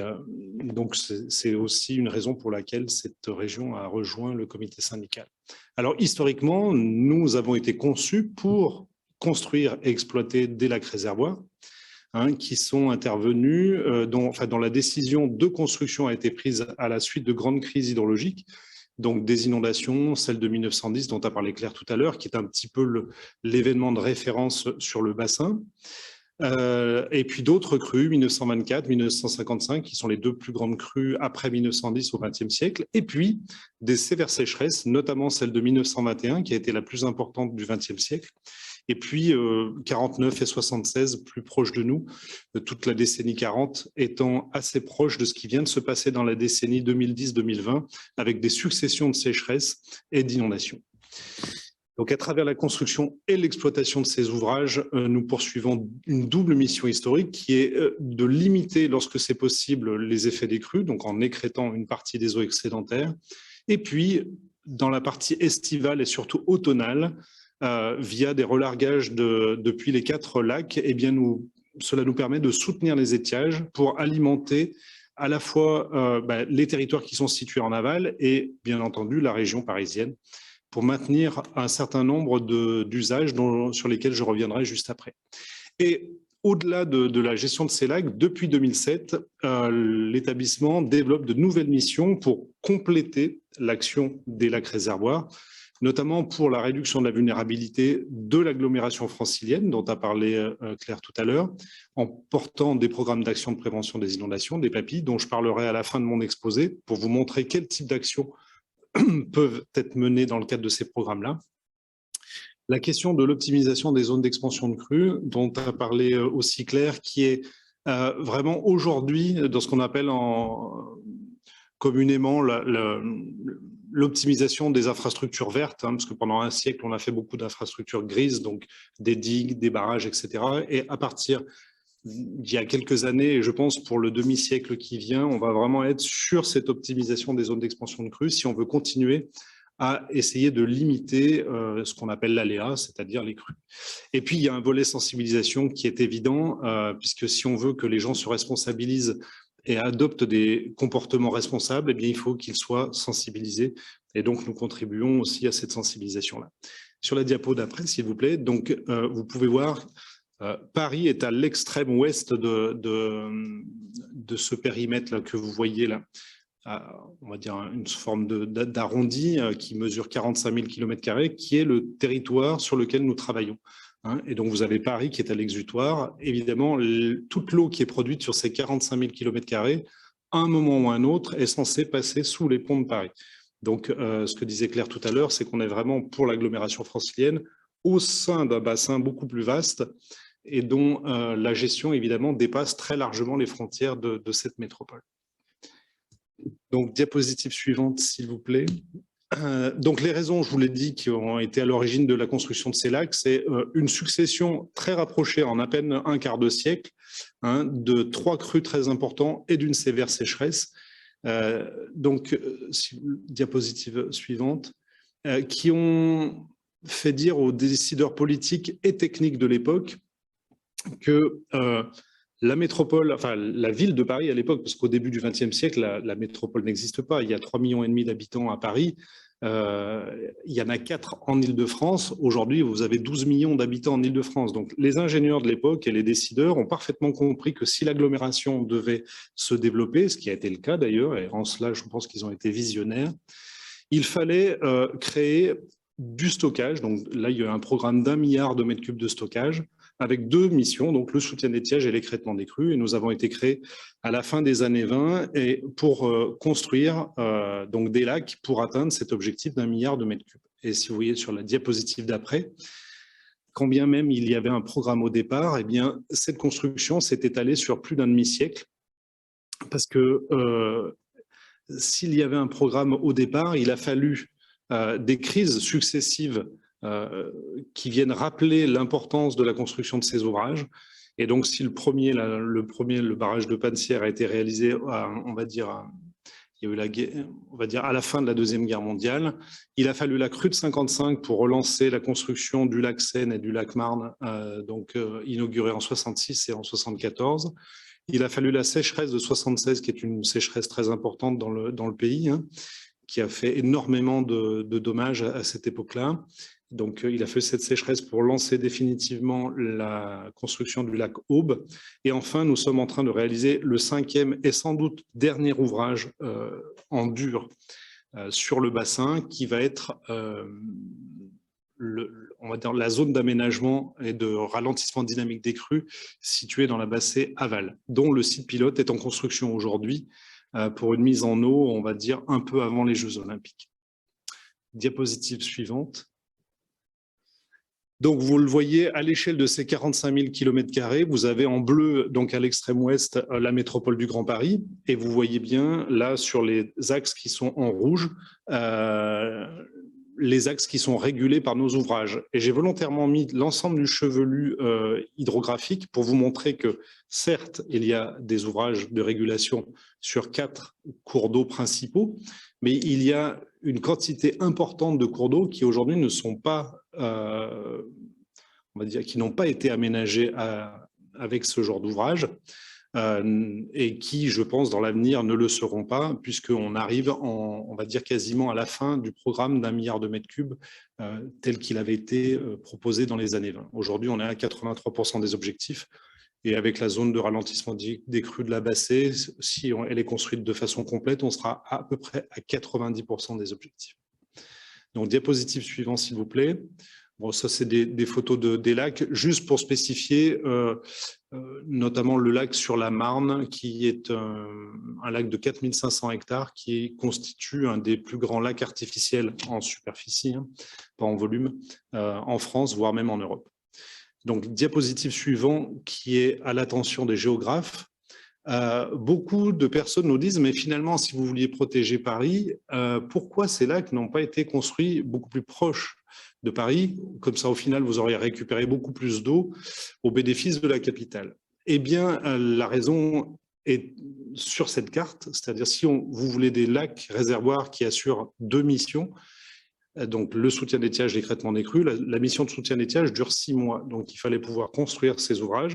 Speaker 2: donc, c'est aussi une raison pour laquelle cette région a rejoint le comité syndical. Alors, historiquement, nous avons été conçus pour construire et exploiter des lacs réservoirs qui sont intervenus, dont la décision de construction a été prise à la suite de grandes crises hydrologiques, donc des inondations, celle de 1910 dont a parlé Claire tout à l'heure, qui est un petit peu l'événement de référence sur le bassin. Et puis d'autres crues, 1924, 1955, qui sont les 2 plus grandes crues après 1910 au XXe siècle, et puis des sévères sécheresses, notamment celle de 1921, qui a été la plus importante du XXe siècle, et puis 49 et 76, plus proches de nous, toute la décennie 40 étant assez proche de ce qui vient de se passer dans la décennie 2010-2020, avec des successions de sécheresses et d'inondations. Donc, à travers la construction et l'exploitation de ces ouvrages, nous poursuivons une double mission historique qui est de limiter, lorsque c'est possible, les effets des crues, donc en écrêtant une partie des eaux excédentaires, et puis, dans la partie estivale et surtout automnale, via des relargages depuis les 4 lacs, eh bien cela nous permet de soutenir les étiages pour alimenter à la fois les territoires qui sont situés en aval et, bien entendu, la région parisienne, pour maintenir un certain nombre d'usages sur lesquels je reviendrai juste après. Et au-delà de la gestion de ces lacs, depuis 2007, l'établissement développe de nouvelles missions pour compléter l'action des lacs réservoirs, notamment pour la réduction de la vulnérabilité de l'agglomération francilienne, dont a parlé Claire tout à l'heure, en portant des programmes d'action de prévention des inondations, des PAPI, dont je parlerai à la fin de mon exposé, pour vous montrer quel type d'actions peuvent être menées dans le cadre de ces programmes-là. La question de l'optimisation des zones d'expansion de crues, dont a parlé aussi Claire, qui est vraiment aujourd'hui dans ce qu'on appelle communément l'optimisation des infrastructures vertes, parce que pendant un siècle, on a fait beaucoup d'infrastructures grises, donc des digues, des barrages, etc. Et à partir d'il y a quelques années, et je pense pour le demi-siècle qui vient, on va vraiment être sur cette optimisation des zones d'expansion de crues si on veut continuer à essayer de limiter ce qu'on appelle l'aléa, c'est-à-dire les crues. Et puis, il y a un volet sensibilisation qui est évident, puisque si on veut que les gens se responsabilisent et adoptent des comportements responsables, eh bien, il faut qu'ils soient sensibilisés. Et donc, nous contribuons aussi à cette sensibilisation-là. Sur la diapo d'après, s'il vous plaît, donc, vous pouvez voir, Paris est à l'extrême ouest de ce périmètre-là que vous voyez là. On va dire une forme d'arrondi qui mesure 45 000 km², qui est le territoire sur lequel nous travaillons. Et donc, vous avez Paris qui est à l'exutoire. Évidemment, toute l'eau qui est produite sur ces 45 000 km², à un moment ou à un autre, est censée passer sous les ponts de Paris. Donc, ce que disait Claire tout à l'heure, c'est qu'on est vraiment pour l'agglomération francilienne au sein d'un bassin beaucoup plus vaste et dont la gestion, évidemment, dépasse très largement les frontières de cette métropole. Donc, diapositive suivante, s'il vous plaît. Donc les raisons, je vous l'ai dit, qui ont été à l'origine de la construction de ces lacs, c'est une succession très rapprochée en à peine un quart de siècle, hein, de 3 crues très importants et d'une sévère sécheresse. Diapositive suivante, qui ont fait dire aux décideurs politiques et techniques de l'époque que la métropole, enfin la ville de Paris à l'époque, parce qu'au début du XXe siècle, la métropole n'existe pas. Il y a 3,5 millions d'habitants à Paris. Il y en a 4 en Île-de-France. Aujourd'hui, vous avez 12 millions d'habitants en Île-de-France. Donc, les ingénieurs de l'époque et les décideurs ont parfaitement compris que si l'agglomération devait se développer, ce qui a été le cas d'ailleurs, et en cela, je pense qu'ils ont été visionnaires, il fallait créer du stockage. Donc là, il y a un programme d'1 milliard de mètres cubes de stockage, avec 2 missions, donc le soutien d'étiage et l'écrêtement des crues. Et nous avons été créés à la fin des années 20 et pour construire donc des lacs pour atteindre cet objectif d'1 milliard de mètres cubes. Et si vous voyez sur la diapositive d'après, quand bien même il y avait un programme au départ, eh bien, cette construction s'est étalée sur plus d'un demi-siècle parce que s'il y avait un programme au départ, il a fallu des crises successives qui viennent rappeler l'importance de la construction de ces ouvrages. Et donc, si le barrage de Pansières a été réalisé, on va dire, il y a eu à la fin de la Deuxième Guerre mondiale, il a fallu la crue de 55 pour relancer la construction du lac Seine et du lac Marne, inauguré en 66 et en 74. Il a fallu la sécheresse de 76, qui est une sécheresse très importante dans le pays, hein, qui a fait énormément de dommages à cette époque-là. Donc, il a fallu cette sécheresse pour lancer définitivement la construction du lac Aube. Et enfin, nous sommes en train de réaliser le 5e et sans doute dernier ouvrage en dur sur le bassin, qui va être on va dire la zone d'aménagement et de ralentissement dynamique des crues située dans la Bassée aval, dont le site pilote est en construction aujourd'hui pour une mise en eau, on va dire, un peu avant les Jeux Olympiques. Diapositive suivante. Donc, vous le voyez, à l'échelle de ces 45 000 km², vous avez en bleu, donc à l'extrême ouest, la métropole du Grand Paris. Et vous voyez bien, là, sur les axes qui sont en rouge, les axes qui sont régulés par nos ouvrages. Et j'ai volontairement mis l'ensemble du chevelu hydrographique pour vous montrer que, certes, il y a des ouvrages de régulation sur 4 cours d'eau principaux, mais il y a une quantité importante de cours d'eau qui aujourd'hui ne sont pas, on va dire, qui n'ont pas été aménagés avec ce genre d'ouvrage et qui, je pense, dans l'avenir ne le seront pas, puisqu'on arrive, on va dire, quasiment à la fin du programme d'1 milliard de mètres cubes tel qu'il avait été proposé dans les années 20. Aujourd'hui, on est à 83% des objectifs. Et avec la zone de ralentissement des crues de la Bassée, si elle est construite de façon complète, on sera à peu près à 90% des objectifs. Donc, diapositive suivante, s'il vous plaît. Bon, ça, c'est des photos des lacs, juste pour spécifier, notamment le lac sur la Marne, qui est un lac de 4500 hectares, qui constitue un des plus grands lacs artificiels en superficie, hein, pas en volume, en France, voire même en Europe. Donc, diapositive suivante, qui est à l'attention des géographes. Beaucoup de personnes nous disent, mais finalement, si vous vouliez protéger Paris, pourquoi ces lacs n'ont pas été construits beaucoup plus proches de Paris? Comme ça, au final, vous auriez récupéré beaucoup plus d'eau au bénéfice de la capitale. Eh bien, la raison est sur cette carte, c'est-à-dire si vous voulez des lacs réservoirs qui assurent 2 missions, donc le soutien d'étiage, l'écrêtement des crues, la mission de soutien d'étiage dure 6 mois. Donc, il fallait pouvoir construire ces ouvrages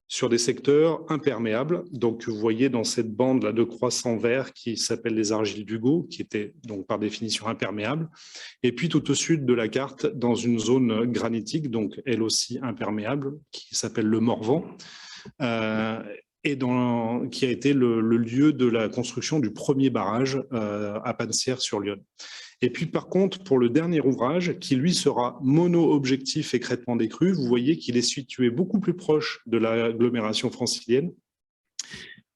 Speaker 2: sur des secteurs imperméables. Donc, vous voyez dans cette bande là de croissant vert qui s'appelle les argiles d'Hugo, qui étaient donc par définition imperméables. Et puis, tout au sud de la carte, dans une zone granitique, donc elle aussi imperméable, qui s'appelle le Morvan, et qui a été le lieu de la construction du premier barrage à Pansières-sur-Lyonne. Et puis, par contre, pour le dernier ouvrage, qui lui sera mono-objectif écrêtement des crues, vous voyez qu'il est situé beaucoup plus proche de l'agglomération francilienne,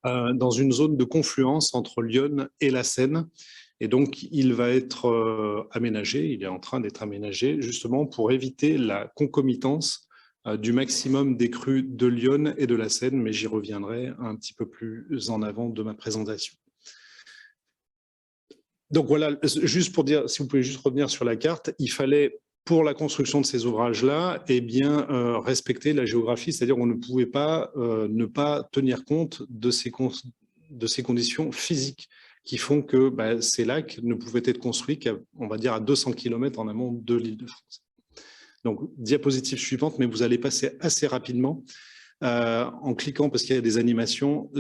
Speaker 2: dans une zone de confluence entre Lyon et la Seine. Et donc, il va être aménagé, il est en train d'être aménagé, justement pour éviter la concomitance du maximum des crues de Lyon et de la Seine, mais j'y reviendrai un petit peu plus en avant de ma présentation. Donc voilà, juste pour dire, si vous pouvez juste revenir sur la carte, il fallait, pour la construction de ces ouvrages-là, eh bien, respecter la géographie, c'est-à-dire qu'on ne pouvait pas ne pas tenir compte de ces conditions physiques qui font que ces lacs ne pouvaient être construits on va dire, à 200 km en amont de l'Île-de-France. Donc, diapositive suivante, mais vous allez passer assez rapidement. En cliquant parce qu'il y a des animations.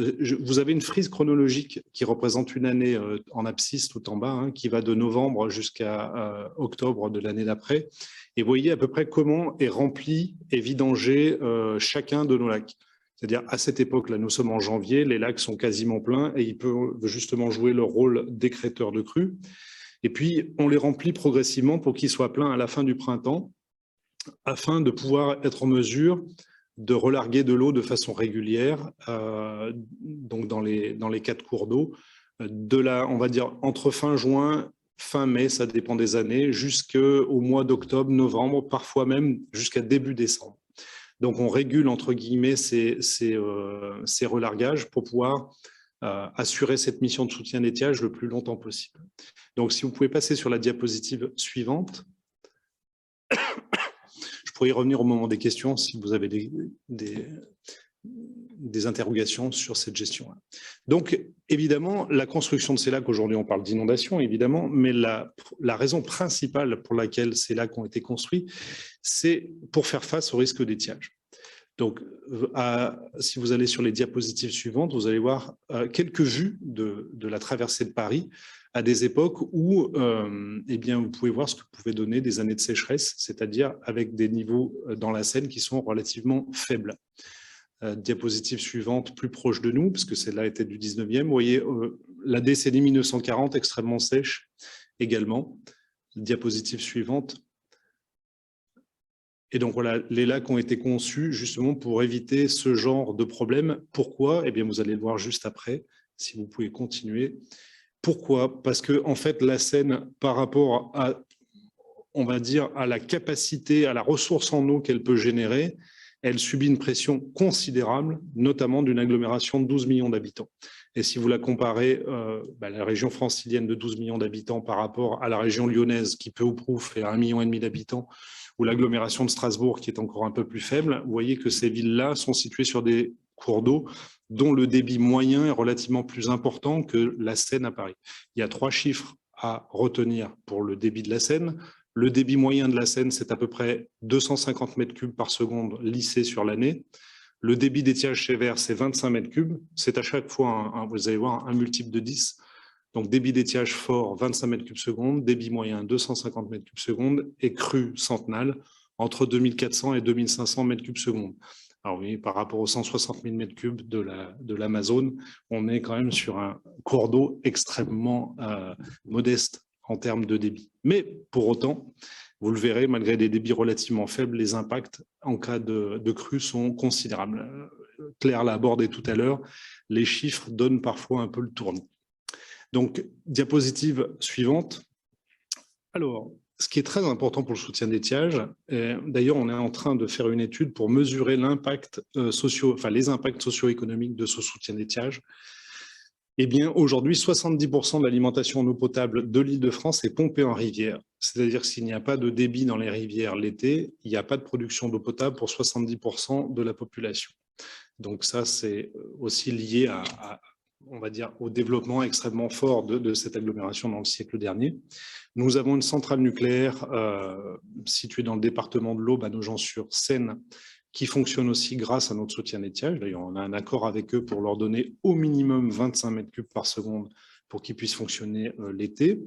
Speaker 2: Vous avez une frise chronologique qui représente une année en abscisse tout en bas, hein, qui va de novembre jusqu'à octobre de l'année d'après. Et vous voyez à peu près comment est rempli et vidangé chacun de nos lacs. C'est-à-dire, à cette époque-là, nous sommes en janvier, les lacs sont quasiment pleins et ils peuvent justement jouer le rôle d'écrêteur de crues. Et puis, on les remplit progressivement pour qu'ils soient pleins à la fin du printemps, afin de pouvoir être en mesure de relarguer de l'eau de façon régulière, donc dans les 4 cours d'eau, on va dire entre fin juin, fin mai, ça dépend des années, jusqu'au mois d'octobre, novembre, parfois même jusqu'à début décembre. Donc on régule entre guillemets ces relargages pour pouvoir assurer cette mission de soutien d'étiage le plus longtemps possible. Donc si vous pouvez passer sur la diapositive suivante. Je pourrais y revenir au moment des questions si vous avez des interrogations sur cette gestion. Donc, évidemment, la construction de ces lacs, aujourd'hui on parle d'inondation, évidemment, mais la raison principale pour laquelle ces lacs ont été construits, c'est pour faire face au risque d'étiage. Donc, si vous allez sur les diapositives suivantes, vous allez voir quelques vues de la traversée de Paris à des époques où eh bien, vous pouvez voir ce que pouvaient donner des années de sécheresse, c'est-à-dire avec des niveaux dans la Seine qui sont relativement faibles. Diapositive suivante, plus proche de nous, parce que celle-là était du 19e. Vous voyez la décennie 1940 extrêmement sèche également. Diapositive suivante. Et donc voilà, les lacs ont été conçus justement pour éviter ce genre de problème. Pourquoi? Eh bien, vous allez le voir juste après, si vous pouvez continuer. Pourquoi? Parce que en fait, la Seine, par rapport à, on va dire, à la capacité, à la ressource en eau qu'elle peut générer, elle subit une pression considérable, notamment d'une agglomération de 12 millions d'habitants. Et si vous la comparez, la région francilienne de 12 millions d'habitants par rapport à la région lyonnaise, qui peu ou prou fait 1,5 million d'habitants, ou l'agglomération de Strasbourg, qui est encore un peu plus faible, vous voyez que ces villes-là sont situées sur des cours d'eau dont le débit moyen est relativement plus important que la Seine à Paris. Il y a 3 chiffres à retenir pour le débit de la Seine. Le débit moyen de la Seine, c'est à peu près 250 mètres cubes par seconde lissés sur l'année. Le débit d'étiage sévère, c'est 25 mètres cubes. C'est à chaque fois, vous allez voir, un multiple de 10. Donc, débit d'étiage fort, 25 mètres cubes seconde, débit moyen, 250 mètres cubes seconde, et crue centenale, entre 2400 et 2500 mètres cubes seconde. Alors oui, par rapport aux 160 000 mètres cubes de l'Amazone, on est quand même sur un cours d'eau extrêmement modeste en termes de débit. Mais pour autant, vous le verrez, malgré des débits relativement faibles, les impacts en cas de crue sont considérables. Claire l'a abordé tout à l'heure, les chiffres donnent parfois un peu le tournis. Donc, diapositive suivante. Alors, ce qui est très important pour le soutien d'étiage, d'ailleurs, on est en train de faire une étude pour mesurer l'impact les impacts socio-économiques de ce soutien d'étiage. Eh bien, aujourd'hui, 70% de l'alimentation en eau potable de l'Île-de-France est pompée en rivière. C'est-à-dire que s'il n'y a pas de débit dans les rivières l'été, il n'y a pas de production d'eau potable pour 70% de la population. Donc ça, c'est aussi lié on va dire, au développement extrêmement fort de cette agglomération dans le siècle dernier. Nous avons une centrale nucléaire située dans le département de l'Aube, à Nogent-sur-Seine, qui fonctionne aussi grâce à notre soutien d'étiage. D'ailleurs, on a un accord avec eux pour leur donner au minimum 25 mètres cubes par seconde pour qu'ils puissent fonctionner l'été.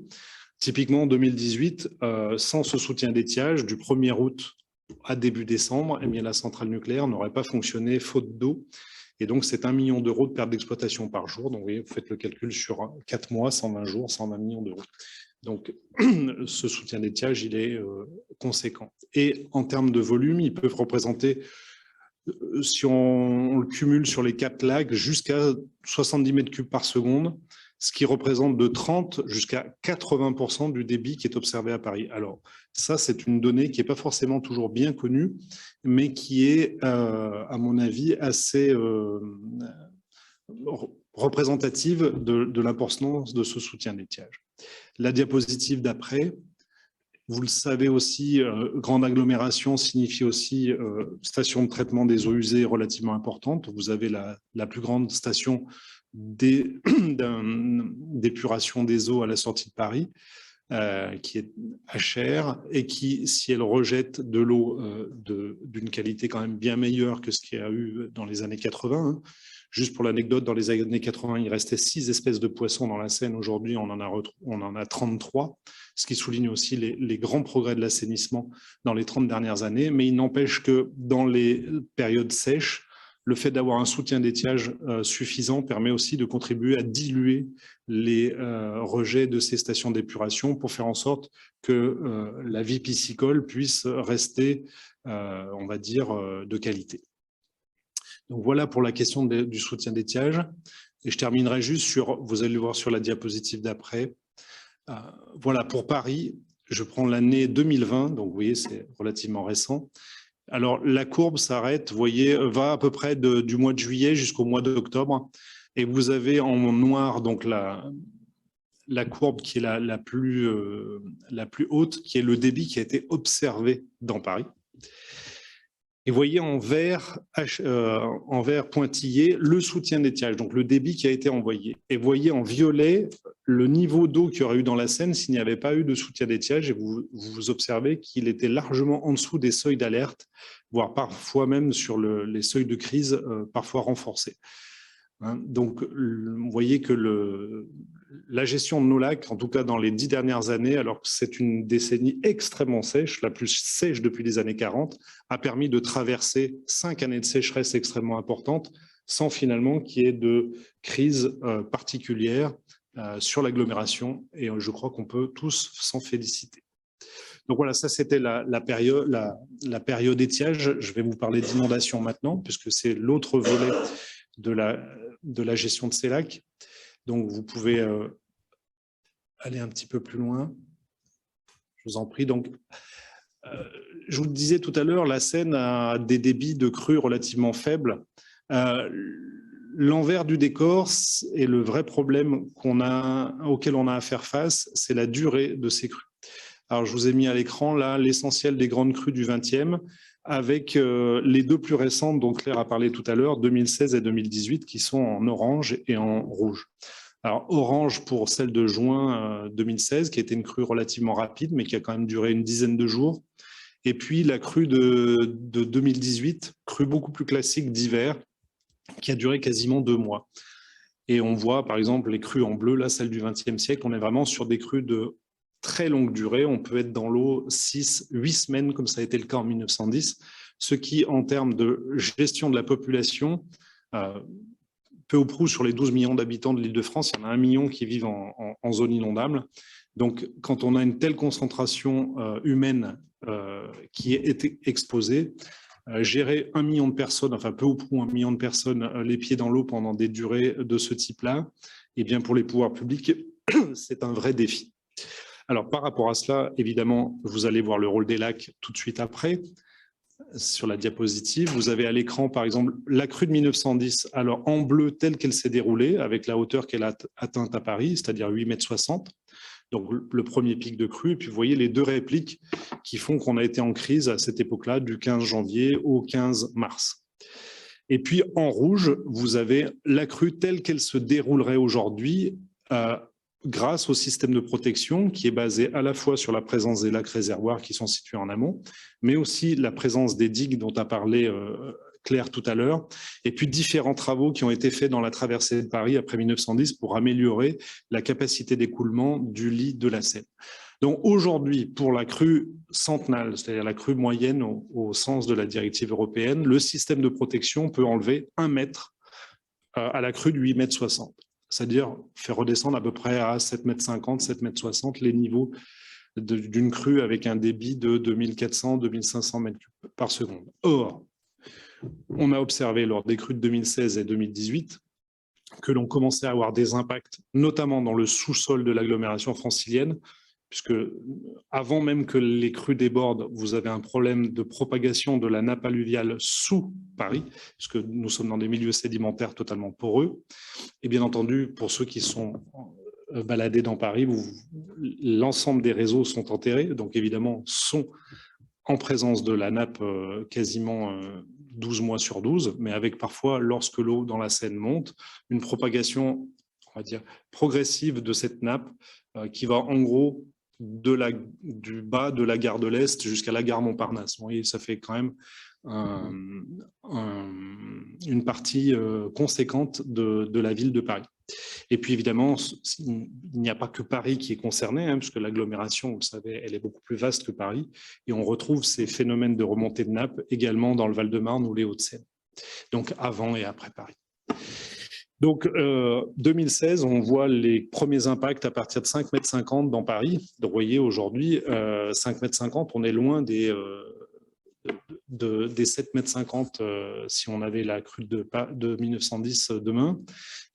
Speaker 2: Typiquement, en 2018, sans ce soutien d'étiage, du 1er août à début décembre, eh bien, la centrale nucléaire n'aurait pas fonctionné faute d'eau. Et donc, c'est 1 million d'euros de perte d'exploitation par jour. Donc, vous faites le calcul sur 4 mois, 120 jours, 120 millions d'euros. Donc, ce soutien d'étiage, il est conséquent. Et en termes de volume, ils peuvent représenter, si on le cumule sur les 4 lacs, jusqu'à 70 mètres cubes par seconde, ce qui représente de 30 jusqu'à 80% du débit qui est observé à Paris. Alors, ça, c'est une donnée qui n'est pas forcément toujours bien connue, mais qui est, à mon avis, assez représentative de l'importance de ce soutien d'étiage. La diapositive d'après, vous le savez aussi, grande agglomération signifie aussi station de traitement des eaux usées relativement importante. Vous avez la plus grande station d'épuration des eaux à la sortie de Paris, qui est HR et qui, si elle rejette de l'eau d'une qualité quand même bien meilleure que ce qu'il y a eu dans les années 80, hein. Juste pour l'anecdote, dans les années 80, il restait 6 espèces de poissons dans la Seine. Aujourd'hui, on en a 33, ce qui souligne aussi les grands progrès de l'assainissement dans les 30 dernières années. Mais il n'empêche que dans les périodes sèches, le fait d'avoir un soutien d'étiage suffisant permet aussi de contribuer à diluer les rejets de ces stations d'épuration pour faire en sorte que la vie piscicole puisse rester, on va dire, de qualité. Donc voilà pour la question du soutien d'étiage. Et je terminerai juste sur, vous allez le voir sur la diapositive d'après. Voilà, pour Paris, je prends l'année 2020, donc vous voyez, c'est relativement récent. Alors, la courbe s'arrête, vous voyez, va à peu près du mois de juillet jusqu'au mois d'octobre. Et vous avez en noir donc la courbe qui est la plus haute, qui est le débit qui a été observé dans Paris. Et vous voyez en vert pointillé le soutien d'étiage, donc le débit qui a été envoyé. Et vous voyez en violet le niveau d'eau qu'il y aurait eu dans la Seine s'il n'y avait pas eu de soutien d'étiage. Et vous observez qu'il était largement en dessous des seuils d'alerte, voire parfois même sur les seuils de crise, parfois renforcés. Hein, donc, vous voyez que la gestion de nos lacs, en tout cas dans les 10 dernières années, alors que c'est une décennie extrêmement sèche, la plus sèche depuis les années 40, a permis de traverser 5 années de sécheresse extrêmement importantes sans finalement qu'il y ait de crise particulière sur l'agglomération. Et je crois qu'on peut tous s'en féliciter. Donc voilà, ça c'était la période étiage. Je vais vous parler d'inondation maintenant, puisque c'est l'autre volet de la gestion de ces lacs. Donc, vous pouvez aller un petit peu plus loin. Je vous en prie. Donc, je vous le disais tout à l'heure, la Seine a des débits de crues relativement faibles. L'envers du décor et le vrai problème auquel on a à faire face, c'est la durée de ces crues. Alors, je vous ai mis à l'écran là l'essentiel des grandes crues du XXe, avec les deux plus récentes dont Claire a parlé tout à l'heure, 2016 et 2018, qui sont en orange et en rouge. Alors, orange pour celle de juin 2016, qui était une crue relativement rapide, mais qui a quand même duré une dizaine de jours. Et puis, la crue de 2018, crue beaucoup plus classique d'hiver, qui a duré quasiment 2 mois. Et on voit, par exemple, les crues en bleu, là, celle du XXe siècle, on est vraiment sur des crues de très longue durée. On peut être dans l'eau 6-8 semaines, comme ça a été le cas en 1910, ce qui, en termes de gestion de la population, peu ou prou sur les 12 millions d'habitants de l'Île-de-France, il y en a 1 million qui vivent en zone inondable. Donc, quand on a une telle concentration humaine qui est exposée, gérer 1 million de personnes, enfin peu ou prou 1 million de personnes, les pieds dans l'eau pendant des durées de ce type-là, eh bien pour les pouvoirs publics, c'est un vrai défi. Alors, par rapport à cela, évidemment, vous allez voir le rôle des lacs tout de suite après. Sur la diapositive, vous avez à l'écran, par exemple, la crue de 1910, alors en bleu, telle qu'elle s'est déroulée, avec la hauteur qu'elle a atteinte à Paris, c'est-à-dire 8,60 m. Donc, le premier pic de crue. Et puis, vous voyez les deux répliques qui font qu'on a été en crise à cette époque-là, du 15 janvier au 15 mars. Et puis, en rouge, vous avez la crue telle qu'elle se déroulerait aujourd'hui, grâce au système de protection qui est basé à la fois sur la présence des lacs réservoirs qui sont situés en amont, mais aussi la présence des digues dont a parlé Claire tout à l'heure, et puis différents travaux qui ont été faits dans la traversée de Paris après 1910 pour améliorer la capacité d'écoulement du lit de la Seine. Donc aujourd'hui, pour la crue centenale, c'est-à-dire la crue moyenne au sens de la directive européenne, le système de protection peut enlever 1 mètre à la crue de 8,60 m. C'est-à-dire faire redescendre à peu près à 7,50 m, 7,60 m les niveaux d'une crue avec un débit de 2400-2500 m3 par seconde. Or, on a observé lors des crues de 2016 et 2018 que l'on commençait à avoir des impacts, notamment dans le sous-sol de l'agglomération francilienne, puisque avant même que les crues débordent, vous avez un problème de propagation de la nappe alluviale sous Paris, puisque nous sommes dans des milieux sédimentaires totalement poreux. Et bien entendu, pour ceux qui sont baladés dans Paris, l'ensemble des réseaux sont enterrés, donc évidemment sont en présence de la nappe quasiment 12 mois sur 12, mais avec parfois, lorsque l'eau dans la Seine monte, une propagation, on va dire, progressive de cette nappe qui va en gros du bas de la gare de l'Est jusqu'à la gare Montparnasse. Vous voyez, ça fait quand même une partie conséquente de la ville de Paris. Et puis évidemment, il n'y a pas que Paris qui est concerné, hein, puisque l'agglomération, vous le savez, elle est beaucoup plus vaste que Paris, et on retrouve ces phénomènes de remontée de nappe également dans le Val-de-Marne ou les Hauts-de-Seine, donc avant et après Paris. Donc 2016, on voit les premiers impacts à partir de 5,50 m dans Paris. Donc vous voyez, aujourd'hui, 5,50 m, on est loin des 7,50 m si on avait la crue de 1910 demain.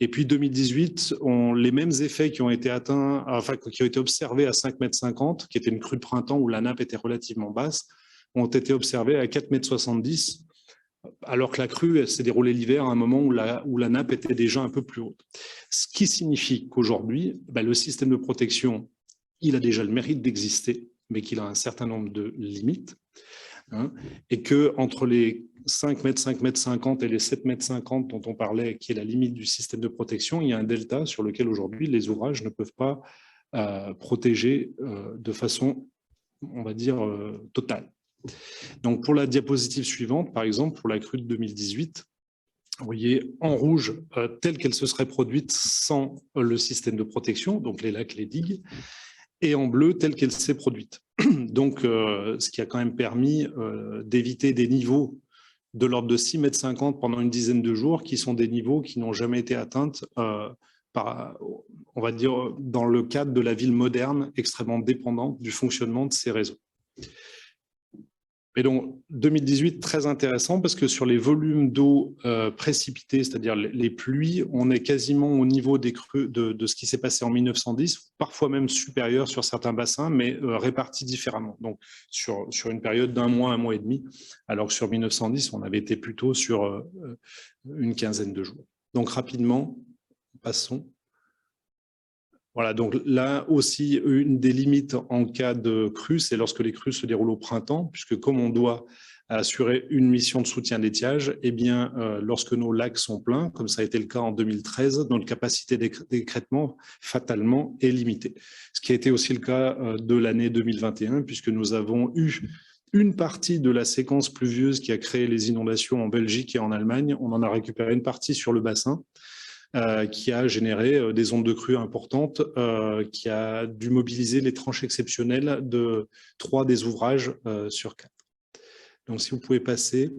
Speaker 2: Et puis 2018, les mêmes effets qui ont été atteints, enfin qui ont été observés à 5,50 m, qui était une crue de printemps où la nappe était relativement basse, ont été observés à 4,70 m, alors que la crue s'est déroulée l'hiver à un moment où la nappe était déjà un peu plus haute. Ce qui signifie qu'aujourd'hui, le système de protection, il a déjà le mérite d'exister, mais qu'il a un certain nombre de limites. Hein, et qu'entre les 5,50 m et les 7,50 m dont on parlait, qui est la limite du système de protection, il y a un delta sur lequel aujourd'hui les ouvrages ne peuvent pas protéger de façon, on va dire, totale. Donc pour la diapositive suivante, par exemple, pour la crue de 2018, vous voyez en rouge telle qu'elle se serait produite sans le système de protection, donc les lacs, les digues, et en bleu telle qu'elle s'est produite. Donc, ce qui a quand même permis d'éviter des niveaux de l'ordre de 6,50 m pendant une dizaine de jours, qui sont des niveaux qui n'ont jamais été atteints, on va dire, dans le cadre de la ville moderne, extrêmement dépendante du fonctionnement de ces réseaux. Et donc, 2018, très intéressant, parce que sur les volumes d'eau précipités, c'est-à-dire les pluies, on est quasiment au niveau des crues de ce qui s'est passé en 1910, parfois même supérieur sur certains bassins, mais répartis différemment. Donc, sur une période d'un mois, un mois et demi, alors que sur 1910, on avait été plutôt sur une quinzaine de jours. Donc, rapidement, passons. Voilà, donc là aussi, une des limites en cas de crue, c'est lorsque les crues se déroulent au printemps, puisque comme on doit assurer une mission de soutien d'étiage, eh bien, lorsque nos lacs sont pleins, comme ça a été le cas en 2013, notre capacité d'écrêtement, fatalement, est limitée. Ce qui a été aussi le cas de l'année 2021, puisque nous avons eu une partie de la séquence pluvieuse qui a créé les inondations en Belgique et en Allemagne. On en a récupéré une partie sur le bassin, qui a généré des ondes de crue importantes, qui a dû mobiliser les tranches exceptionnelles de 3 des ouvrages sur 4. Donc, si vous pouvez passer.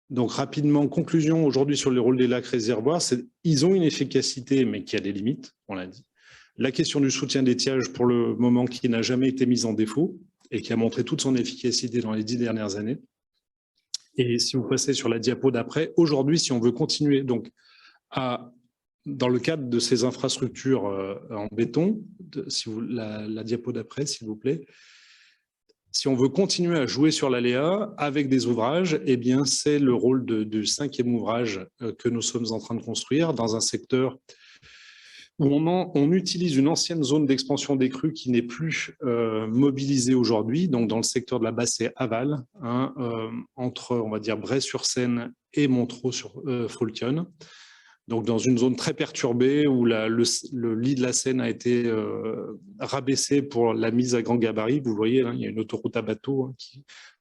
Speaker 2: Donc, rapidement, conclusion aujourd'hui sur le rôle des lacs réservoirs, ils ont une efficacité, mais qui a des limites, on l'a dit. La question du soutien d'étiage, pour le moment, qui n'a jamais été mise en défaut et qui a montré toute son efficacité dans les 10 dernières années. Et si vous passez sur la diapo d'après, aujourd'hui, si on veut continuer donc dans le cadre de ces infrastructures en béton, la diapo d'après, s'il vous plaît, si on veut continuer à jouer sur l'aléa avec des ouvrages, eh bien, c'est le rôle du 5e ouvrage que nous sommes en train de construire dans un secteur où on utilise une ancienne zone d'expansion des crues qui n'est plus mobilisée aujourd'hui, donc dans le secteur de la Bassée aval, hein, entre, on va dire, Bray-sur-Seine et Montreux-sur-Faultionne. Donc dans une zone très perturbée où le lit de la Seine a été rabaissé pour la mise à grand gabarit. Vous voyez, hein, il y a une autoroute à bateau, hein,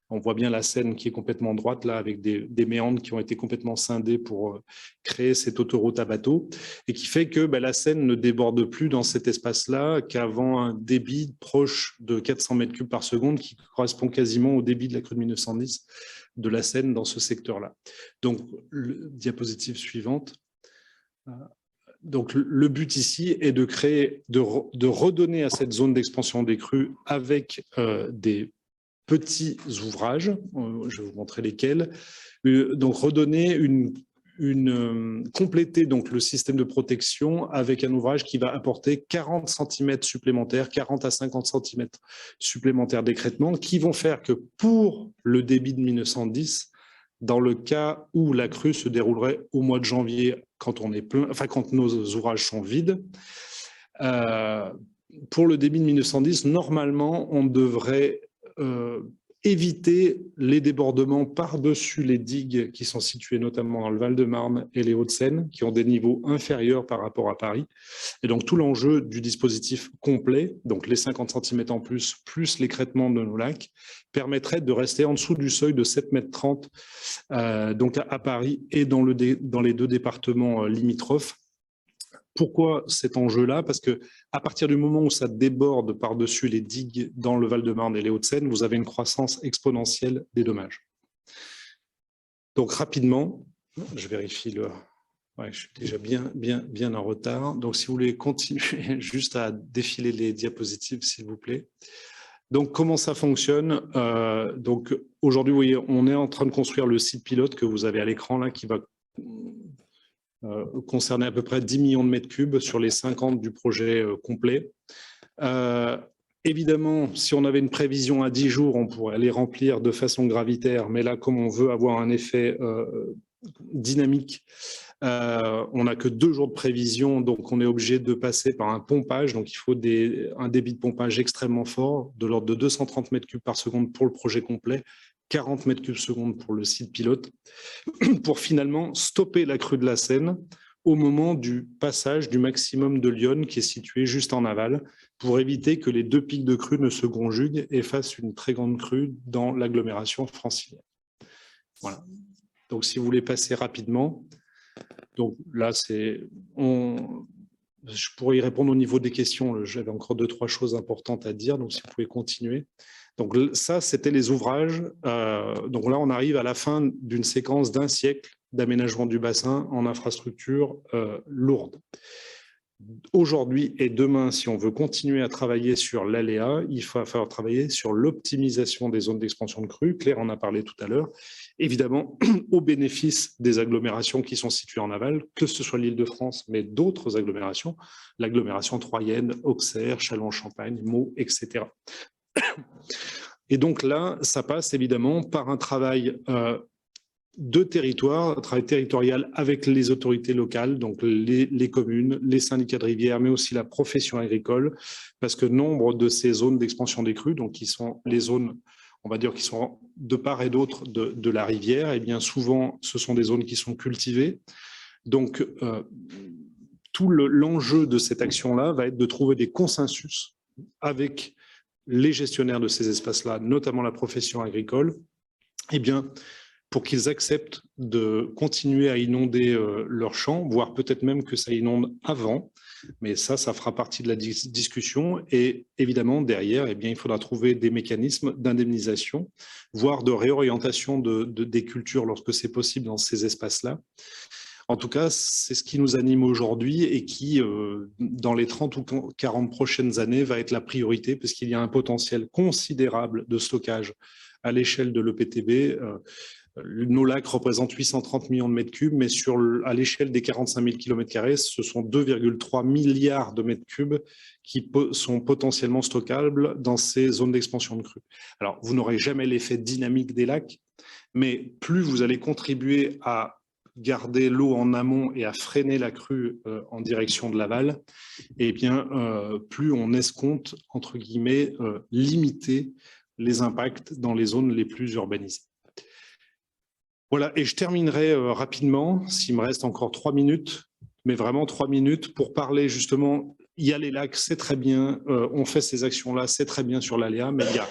Speaker 2: on voit bien la Seine qui est complètement droite là, avec des méandres qui ont été complètement scindés pour créer cette autoroute à bateau, et qui fait que la Seine ne déborde plus dans cet espace-là qu'avant un débit proche de 400 m3 par seconde, qui correspond quasiment au débit de la crue de 1910 de la Seine dans ce secteur-là. Donc, diapositive suivante. Donc, le but ici est de créer, de redonner à cette zone d'expansion des crues avec des petits ouvrages, je vais vous montrer lesquels, donc redonner compléter donc le système de protection avec un ouvrage qui va apporter 40 cm supplémentaires, 40 à 50 cm supplémentaires d'écrêtement, qui vont faire que pour le débit de 1910, dans le cas où la crue se déroulerait au mois de janvier, quand on est plein, enfin quand nos ouvrages sont vides, pour le débit de 1910, normalement, on devrait éviter les débordements par-dessus les digues qui sont situées notamment dans le Val-de-Marne et les Hauts-de-Seine, qui ont des niveaux inférieurs par rapport à Paris. Et donc, tout l'enjeu du dispositif complet, donc les 50 cm en plus, plus l'écrêtement de nos lacs, permettrait de rester en dessous du seuil de 7,30 m, donc à Paris et dans les deux départements limitrophes. Pourquoi cet enjeu-là? Parce qu'à partir du moment où ça déborde par-dessus les digues dans le Val-de-Marne et les Hauts-de-Seine, vous avez une croissance exponentielle des dommages. Donc rapidement, je vérifie le... Ouais, je suis déjà bien en retard. Donc si vous voulez continuer juste à défiler les diapositives, s'il vous plaît. Donc comment ça fonctionne? Donc aujourd'hui, vous voyez, on est en train de construire le site pilote que vous avez à l'écran là, qui va concerner à peu près 10 millions de mètres cubes sur les 50 du projet complet. Évidemment, si on avait une prévision à 10 jours, on pourrait les remplir de façon gravitaire, mais là, comme on veut avoir un effet dynamique, on n'a que 2 jours de prévision, donc on est obligé de passer par un pompage, donc il faut un débit de pompage extrêmement fort, de l'ordre de 230 mètres cubes par seconde pour le projet complet, 40 mètres cubes seconde pour le site pilote, pour finalement stopper la crue de la Seine au moment du passage du maximum de l'Yonne qui est situé juste en aval, pour éviter que les 2 pics de crue ne se conjuguent et fassent une très grande crue dans l'agglomération francilienne. Voilà. Donc si vous voulez passer rapidement, donc là je pourrais y répondre au niveau des questions, j'avais encore 2-3 choses importantes à dire, donc si vous pouvez continuer. Donc ça, c'était les ouvrages. Donc là, on arrive à la fin d'une séquence d'1 siècle d'aménagement du bassin en infrastructure lourde. Aujourd'hui et demain, si on veut continuer à travailler sur l'aléa, il va falloir travailler sur l'optimisation des zones d'expansion de crue. Claire en a parlé tout à l'heure. Évidemment, au bénéfice des agglomérations qui sont situées en aval, que ce soit l'Île-de-France, mais d'autres agglomérations, l'agglomération troyenne, Auxerre, Châlons-en-Champagne, Meaux, etc. Et donc là, ça passe évidemment par un travail de territoire, un travail territorial avec les autorités locales, donc les communes, les syndicats de rivières, mais aussi la profession agricole, parce que nombre de ces zones d'expansion des crues, donc qui sont les zones, on va dire, qui sont de part et d'autre de la rivière, et bien souvent, ce sont des zones qui sont cultivées. Donc, tout l'enjeu de cette action-là va être de trouver des consensus avec les gestionnaires de ces espaces-là, notamment la profession agricole, eh bien, pour qu'ils acceptent de continuer à inonder leurs champs, voire peut-être même que ça inonde avant. Mais ça fera partie de la discussion. Et évidemment, derrière, eh bien, il faudra trouver des mécanismes d'indemnisation, voire de réorientation des cultures lorsque c'est possible dans ces espaces-là. En tout cas, c'est ce qui nous anime aujourd'hui et qui, dans les 30 ou 40 prochaines années, va être la priorité, parce qu'il y a un potentiel considérable de stockage à l'échelle de l'EPTB. Nos lacs représentent 830 millions de mètres cubes, mais à l'échelle des 45 000 km², ce sont 2,3 milliards de mètres cubes qui sont potentiellement stockables dans ces zones d'expansion de crue. Alors, vous n'aurez jamais l'effet dynamique des lacs, mais plus vous allez contribuer à garder l'eau en amont et à freiner la crue en direction de l'aval, eh bien, plus on escompte, entre guillemets, limiter les impacts dans les zones les plus urbanisées. Voilà, et je terminerai rapidement, s'il me reste encore 3 minutes, mais vraiment 3 minutes pour parler justement, il y a les lacs, c'est très bien, on fait ces actions-là, c'est très bien sur l'aléa, mais il y a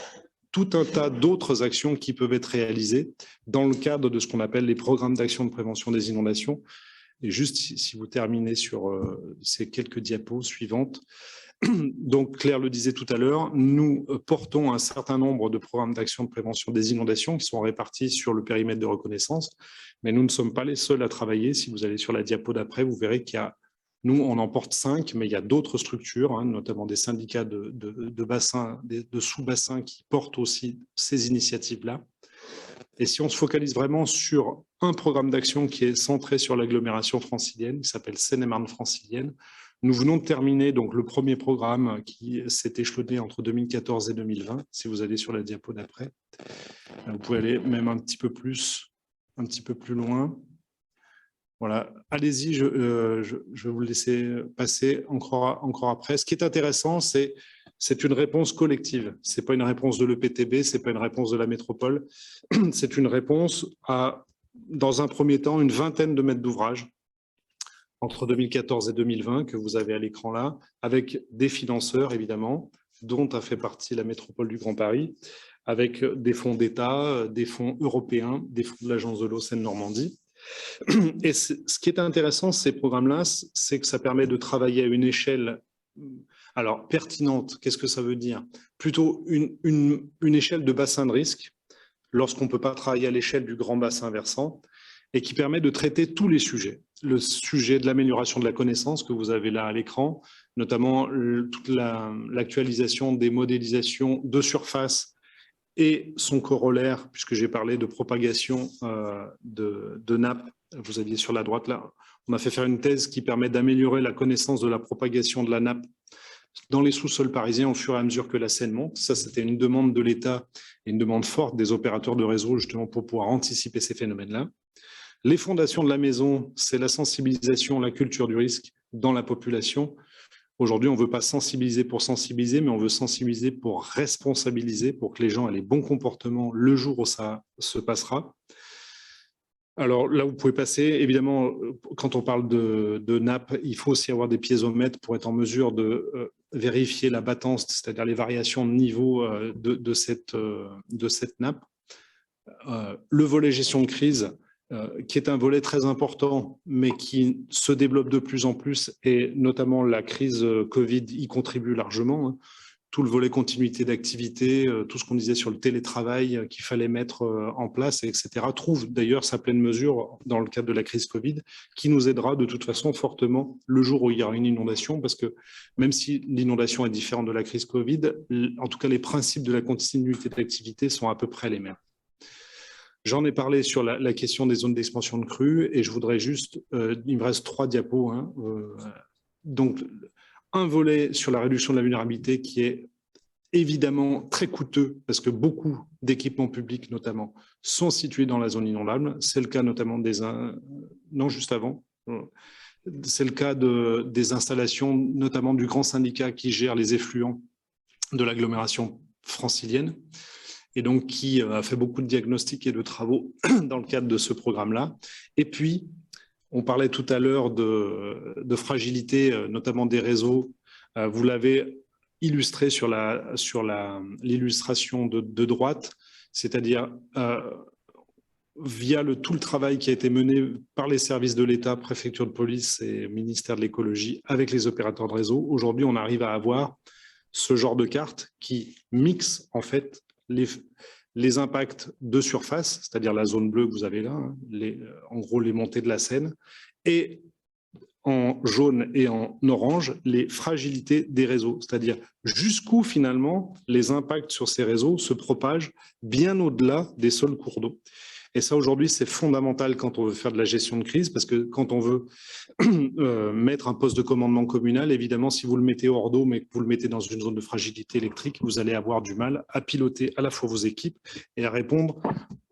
Speaker 2: tout un tas d'autres actions qui peuvent être réalisées dans le cadre de ce qu'on appelle les programmes d'action de prévention des inondations. Et juste si vous terminez sur ces quelques diapos suivantes. Donc Claire le disait tout à l'heure, nous portons un certain nombre de programmes d'action de prévention des inondations qui sont répartis sur le périmètre de reconnaissance, mais nous ne sommes pas les seuls à travailler. Si vous allez sur la diapo d'après, vous verrez qu'il y a, nous on en porte 5, mais il y a d'autres structures, hein, notamment des syndicats de bassins, de sous-bassins qui portent aussi ces initiatives-là. Et si on se focalise vraiment sur un programme d'action qui est centré sur l'agglomération francilienne, qui s'appelle Seine-et-Marne francilienne, nous venons de terminer donc le premier programme qui s'est échelonné entre 2014 et 2020. Si vous allez sur la diapo d'après, vous pouvez aller même un petit peu plus loin. Voilà, allez-y, je vais vous le laisser passer encore après. Ce qui est intéressant, c'est une réponse collective. Ce n'est pas une réponse de l'EPTB, ce n'est pas une réponse de la métropole. C'est une réponse à, dans un premier temps, une vingtaine de mètres d'ouvrage entre 2014 et 2020 que vous avez à l'écran là, avec des financeurs évidemment, dont a fait partie la métropole du Grand Paris, avec des fonds d'État, des fonds européens, des fonds de l'Agence de l'eau Seine-Normandie. Et ce qui est intéressant, ces programmes-là, c'est que ça permet de travailler à une échelle, alors pertinente, qu'est-ce que ça veut dire? Plutôt une échelle de bassin de risque, lorsqu'on ne peut pas travailler à l'échelle du grand bassin versant, et qui permet de traiter tous les sujets. Le sujet de l'amélioration de la connaissance que vous avez là à l'écran, notamment toute l'actualisation des modélisations de surface et son corollaire, puisque j'ai parlé de propagation de nappes, vous aviez sur la droite là, on a fait faire une thèse qui permet d'améliorer la connaissance de la propagation de la nappe dans les sous-sols parisiens au fur et à mesure que la Seine monte. Ça, c'était une demande de l'État et une demande forte des opérateurs de réseau justement pour pouvoir anticiper ces phénomènes-là. Les fondations de la maison, c'est la sensibilisation, la culture du risque dans la population. Aujourd'hui, on ne veut pas sensibiliser pour sensibiliser, mais on veut sensibiliser pour responsabiliser, pour que les gens aient les bons comportements le jour où ça se passera. Alors là, vous pouvez passer. Évidemment, quand on parle de nappe, il faut aussi avoir des piézomètres pour être en mesure de vérifier la battance, c'est-à-dire les variations de niveau de cette nappe. Le volet gestion de crise, qui est un volet très important, mais qui se développe de plus en plus, et notamment la crise Covid y contribue largement. Hein. Tout le volet continuité d'activité, tout ce qu'on disait sur le télétravail qu'il fallait mettre en place, etc., trouve d'ailleurs sa pleine mesure dans le cadre de la crise Covid, qui nous aidera de toute façon fortement le jour où il y aura une inondation, parce que même si l'inondation est différente de la crise Covid, en tout cas les principes de la continuité d'activité sont à peu près les mêmes. J'en ai parlé sur la question des zones d'expansion de crue et je voudrais juste, il me reste 3 diapos. Hein, donc, un volet sur la réduction de la vulnérabilité qui est évidemment très coûteux parce que beaucoup d'équipements publics notamment sont situés dans la zone inondable. C'est le cas notamment non, juste avant. C'est le cas des installations, notamment du grand syndicat qui gère les effluents de l'agglomération francilienne, et donc qui a fait beaucoup de diagnostics et de travaux dans le cadre de ce programme-là. Et puis, on parlait tout à l'heure de fragilité, notamment des réseaux. Vous l'avez illustré sur l'illustration de droite, c'est-à-dire via tout le travail qui a été mené par les services de l'État, préfecture de police et ministère de l'écologie avec les opérateurs de réseau. Aujourd'hui, on arrive à avoir ce genre de carte qui mixe en fait les impacts de surface, c'est-à-dire la zone bleue que vous avez là, hein, en gros les montées de la Seine, et en jaune et en orange, les fragilités des réseaux, c'est-à-dire jusqu'où finalement les impacts sur ces réseaux se propagent bien au-delà des seuls cours d'eau. Et ça, aujourd'hui, c'est fondamental quand on veut faire de la gestion de crise, parce que quand on veut mettre un poste de commandement communal, évidemment, si vous le mettez hors d'eau, mais que vous le mettez dans une zone de fragilité électrique, vous allez avoir du mal à piloter à la fois vos équipes et à répondre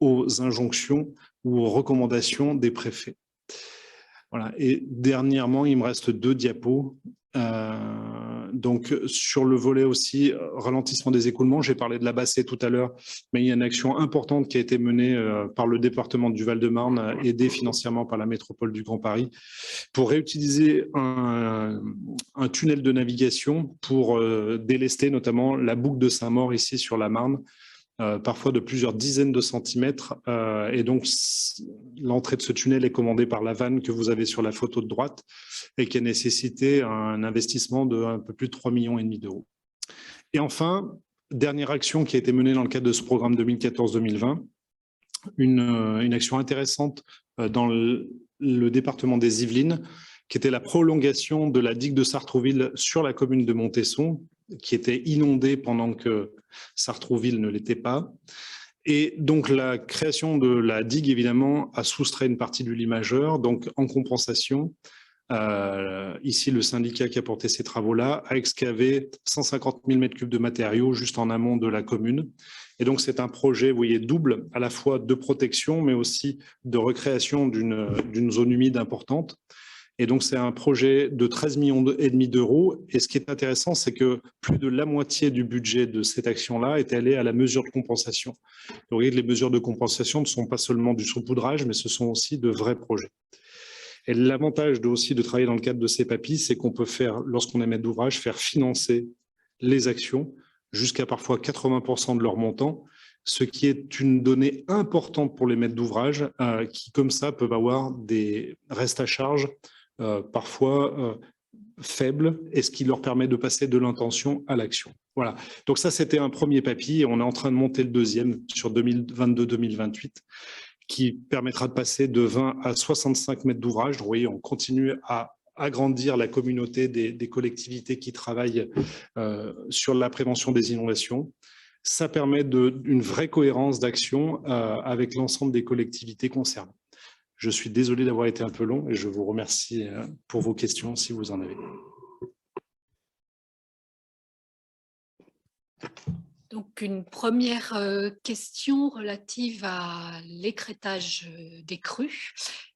Speaker 2: aux injonctions ou aux recommandations des préfets. Voilà. Et dernièrement, il me reste 2 diapos. Donc, sur le volet aussi, ralentissement des écoulements, j'ai parlé de la Bassée tout à l'heure, mais il y a une action importante qui a été menée par le département du Val-de-Marne, aidée financièrement par la métropole du Grand Paris, pour réutiliser un tunnel de navigation pour délester notamment la boucle de Saint-Maur ici sur la Marne, parfois de plusieurs dizaines de centimètres. Et donc, l'entrée de ce tunnel est commandée par la vanne que vous avez sur la photo de droite et qui a nécessité un investissement de un peu plus de 3,5 millions d'euros. Et enfin, dernière action qui a été menée dans le cadre de ce programme 2014-2020, une action intéressante dans le département des Yvelines, qui était la prolongation de la digue de Sartrouville sur la commune de Montesson, qui était inondée pendant que Sartrouville ne l'était pas. Et donc, la création de la digue, évidemment, a soustrait une partie du lit majeur. Donc, en compensation, ici, le syndicat qui a porté ces travaux-là a excavé 150 000 m3 de matériaux juste en amont de la commune. Et donc, c'est un projet, vous voyez, double, à la fois de protection, mais aussi de recréation d'une zone humide importante. Et donc, c'est un projet de 13,5 millions d'euros. Et ce qui est intéressant, c'est que plus de la moitié du budget de cette action-là est allé à la mesure de compensation. Vous voyez que les mesures de compensation ne sont pas seulement du saupoudrage, mais ce sont aussi de vrais projets. Et l'avantage aussi de travailler dans le cadre de ces papilles, c'est qu'on peut faire, lorsqu'on est maître d'ouvrage, faire financer les actions jusqu'à parfois 80% de leur montant, ce qui est une donnée importante pour les maîtres d'ouvrage qui, comme ça, peuvent avoir des restes à charge parfois faibles, et ce qui leur permet de passer de l'intention à l'action. Voilà. Donc ça, c'était un premier papy, et on est en train de monter le deuxième sur 2022-2028, qui permettra de passer de 20 à 65 mètres d'ouvrage. Vous voyez, on continue à agrandir la communauté des collectivités qui travaillent sur la prévention des inondations. Ça permet une vraie cohérence d'action avec l'ensemble des collectivités concernées. Je suis désolé d'avoir été un peu long et je vous remercie pour vos questions si vous en avez.
Speaker 1: Donc, une première question relative à l'écrêtage des crues.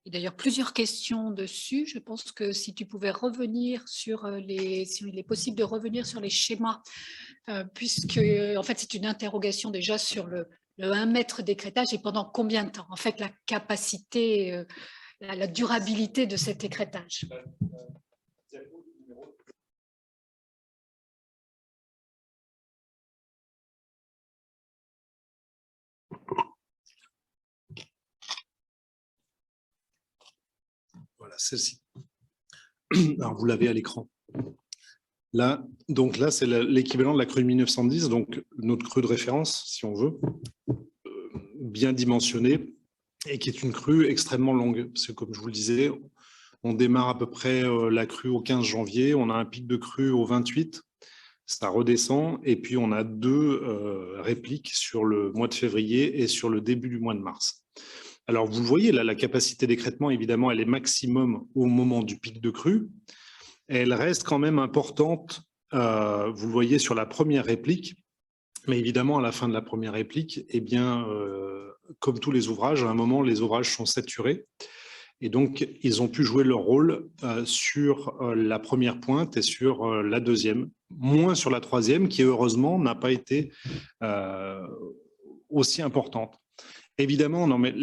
Speaker 1: Et d'ailleurs, plusieurs questions dessus. Je pense que si tu pouvais revenir sur si il est possible de revenir sur les schémas, puisque en fait, c'est une interrogation déjà sur le 1 mètre d'écrêtage et pendant combien de temps? En fait, la capacité, la durabilité de cet écrêtage.
Speaker 2: Voilà, celle-ci. Alors, vous l'avez à l'écran. Là, donc là, c'est l'équivalent de la crue de 1910, donc notre crue de référence, si on veut, bien dimensionnée, et qui est une crue extrêmement longue. Parce que, comme je vous le disais, on démarre à peu près la crue au 15 janvier, on a un pic de crue au 28, ça redescend, et puis on a 2 répliques sur le mois de février et sur le début du mois de mars. Alors, vous le voyez, là, la capacité d'écrêtement, évidemment, elle est maximum au moment du pic de crue. Elle reste quand même importante, vous le voyez sur la première réplique, mais évidemment, à la fin de la première réplique, eh bien, comme tous les ouvrages, à un moment, les ouvrages sont saturés. Et donc, ils ont pu jouer leur rôle sur la première pointe et sur la deuxième, moins sur la troisième, qui heureusement n'a pas été aussi importante. Évidemment, non, mais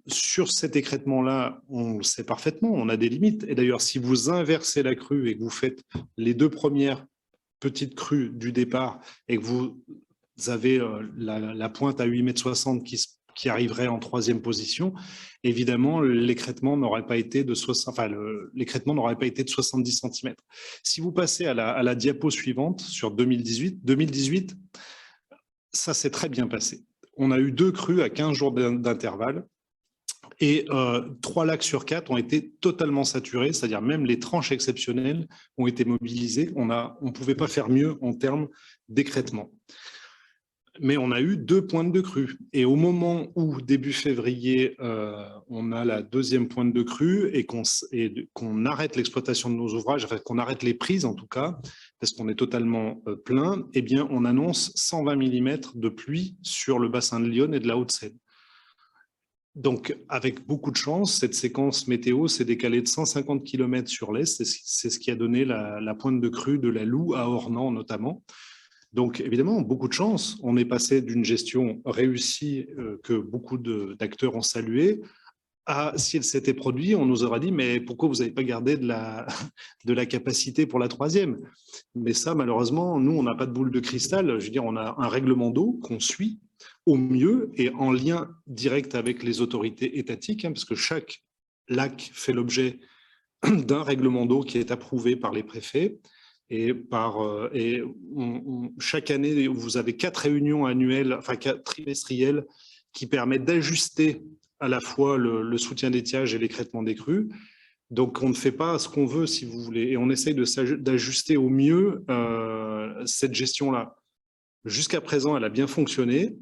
Speaker 2: sur cet écrêtement-là, on le sait parfaitement, on a des limites. Et d'ailleurs, si vous inversez la crue et que vous faites les 2 premières petites crues du départ et que vous avez la pointe à 8,60 m qui arriverait en 3e position, évidemment, l'écrêtement n'aurait pas été de 70 cm. Si vous passez à la diapo suivante, sur 2018, ça s'est très bien passé. On a eu 2 crues à 15 jours d'intervalle et 3 lacs sur 4 ont été totalement saturés, c'est-à-dire même les tranches exceptionnelles ont été mobilisées. On ne pouvait pas faire mieux en termes d'écrêtement. Mais on a eu 2 pointes de crue. Et au moment où, début février, on a la 2e pointe de crue et qu'on arrête l'exploitation de nos ouvrages, enfin, qu'on arrête les prises en tout cas, parce qu'on est totalement plein, eh bien, on annonce 120 mm de pluie sur le bassin de l'Yonne et de la Haute-Seine. Donc, avec beaucoup de chance, cette séquence météo s'est décalée de 150 km sur l'est. C'est ce qui a donné la pointe de crue de la Loue à Ornans notamment. Donc, évidemment, beaucoup de chance. On est passé d'une gestion réussie que beaucoup d'acteurs ont saluée à, si elle s'était produite, on nous aura dit « mais pourquoi vous n'avez pas gardé de la capacité pour la 3e ?» Mais ça, malheureusement, nous, on n'a pas de boule de cristal. Je veux dire, on a un règlement d'eau qu'on suit au mieux et en lien direct avec les autorités étatiques, parce que chaque lac fait l'objet d'un règlement d'eau qui est approuvé par les préfets. Et chaque année, vous avez 4 réunions annuelles, enfin 4 trimestrielles, qui permettent d'ajuster à la fois le soutien d'étiage et l'écrêtement des crues. Donc, on ne fait pas ce qu'on veut, si vous voulez, et on essaye d'ajuster au mieux cette gestion-là. Jusqu'à présent, elle a bien fonctionné.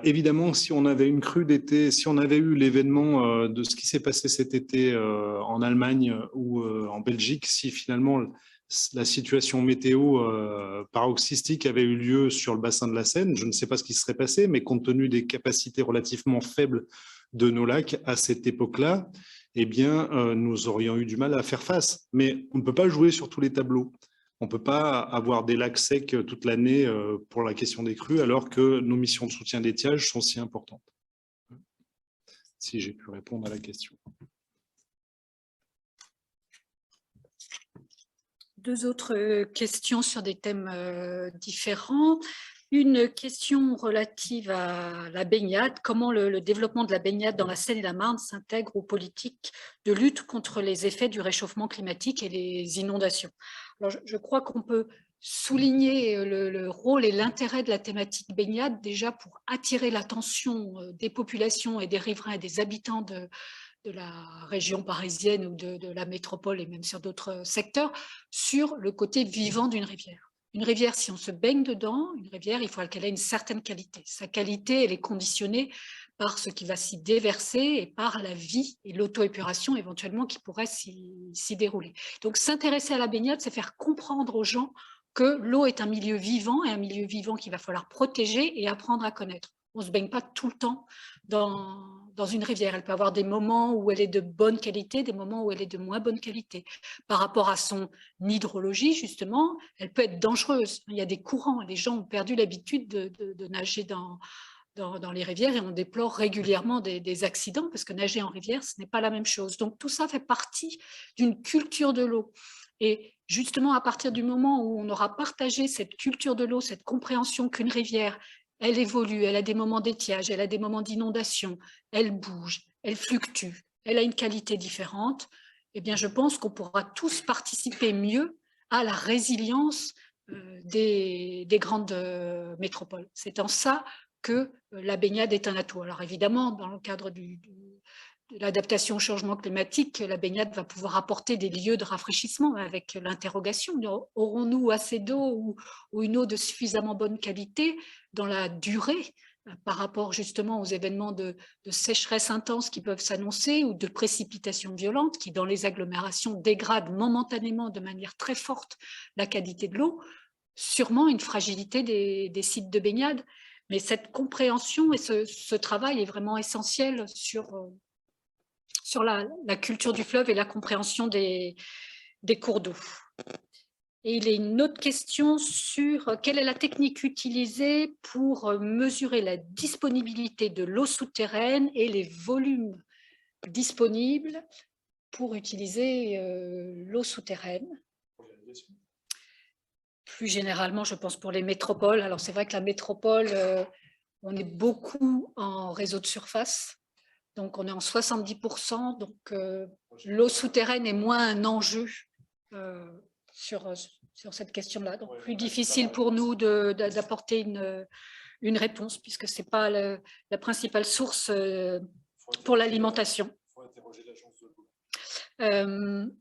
Speaker 2: Évidemment, si on avait une crue d'été, si on avait eu l'événement de ce qui s'est passé cet été en Allemagne ou en Belgique, si finalement la situation météo paroxystique avait eu lieu sur le bassin de la Seine, je ne sais pas ce qui serait passé, mais compte tenu des capacités relativement faibles de nos lacs à cette époque-là, eh bien, nous aurions eu du mal à faire face. Mais on ne peut pas jouer sur tous les tableaux. On ne peut pas avoir des lacs secs toute l'année pour la question des crues, alors que nos missions de soutien d'étiage sont si importantes. Si j'ai pu répondre à la question.
Speaker 1: Deux autres questions sur des thèmes différents. Une question relative à la baignade, comment le développement de la baignade dans la Seine et la Marne s'intègre aux politiques de lutte contre les effets du réchauffement climatique et les inondations. Alors, je crois qu'on peut souligner le rôle et l'intérêt de la thématique baignade déjà pour attirer l'attention des populations et des riverains et des habitants de la région parisienne ou de la métropole et même sur d'autres secteurs, sur le côté vivant d'une rivière. Une rivière, si on se baigne dedans, une rivière, il faut qu'elle ait une certaine qualité. Sa qualité, elle est conditionnée par ce qui va s'y déverser et par la vie et l'auto-épuration éventuellement qui pourrait s'y dérouler. Donc s'intéresser à la baignade, c'est faire comprendre aux gens que l'eau est un milieu vivant et un milieu vivant qu'il va falloir protéger et apprendre à connaître. On ne se baigne pas tout le temps dans une rivière. Elle peut avoir des moments où elle est de bonne qualité, des moments où elle est de moins bonne qualité. Par rapport à son hydrologie, justement, elle peut être dangereuse. Il y a des courants. Les gens ont perdu l'habitude de nager dans les rivières et on déplore régulièrement des accidents parce que nager en rivière, ce n'est pas la même chose. Donc tout ça fait partie d'une culture de l'eau. Et justement, à partir du moment où on aura partagé cette culture de l'eau, cette compréhension qu'une rivière, elle évolue, elle a des moments d'étiage, elle a des moments d'inondation, elle bouge, elle fluctue, elle a une qualité différente, eh bien, je pense qu'on pourra tous participer mieux à la résilience des grandes métropoles. C'est en ça que la baignade est un atout. Alors évidemment, dans le cadre de l'adaptation au changement climatique, la baignade va pouvoir apporter des lieux de rafraîchissement avec l'interrogation, aurons-nous assez d'eau ou une eau de suffisamment bonne qualité dans la durée par rapport justement aux événements de sécheresse intense qui peuvent s'annoncer ou de précipitations violentes qui dans les agglomérations dégradent momentanément de manière très forte la qualité de l'eau, sûrement une fragilité des sites de baignade. Mais cette compréhension et ce travail est vraiment essentiel sur la culture du fleuve et la compréhension des cours d'eau. Et il y a une autre question sur quelle est la technique utilisée pour mesurer la disponibilité de l'eau souterraine et les volumes disponibles pour utiliser l'eau souterraine. Plus généralement, je pense pour les métropoles. Alors c'est vrai que la métropole, on est beaucoup en réseau de surface. Donc, on est en 70%, donc l'eau souterraine est moins un enjeu sur cette question-là. Donc, plus difficile pour nous d'apporter une réponse, puisque ce n'est pas la principale source pour l'alimentation. Il faut interroger l'agence de l'eau.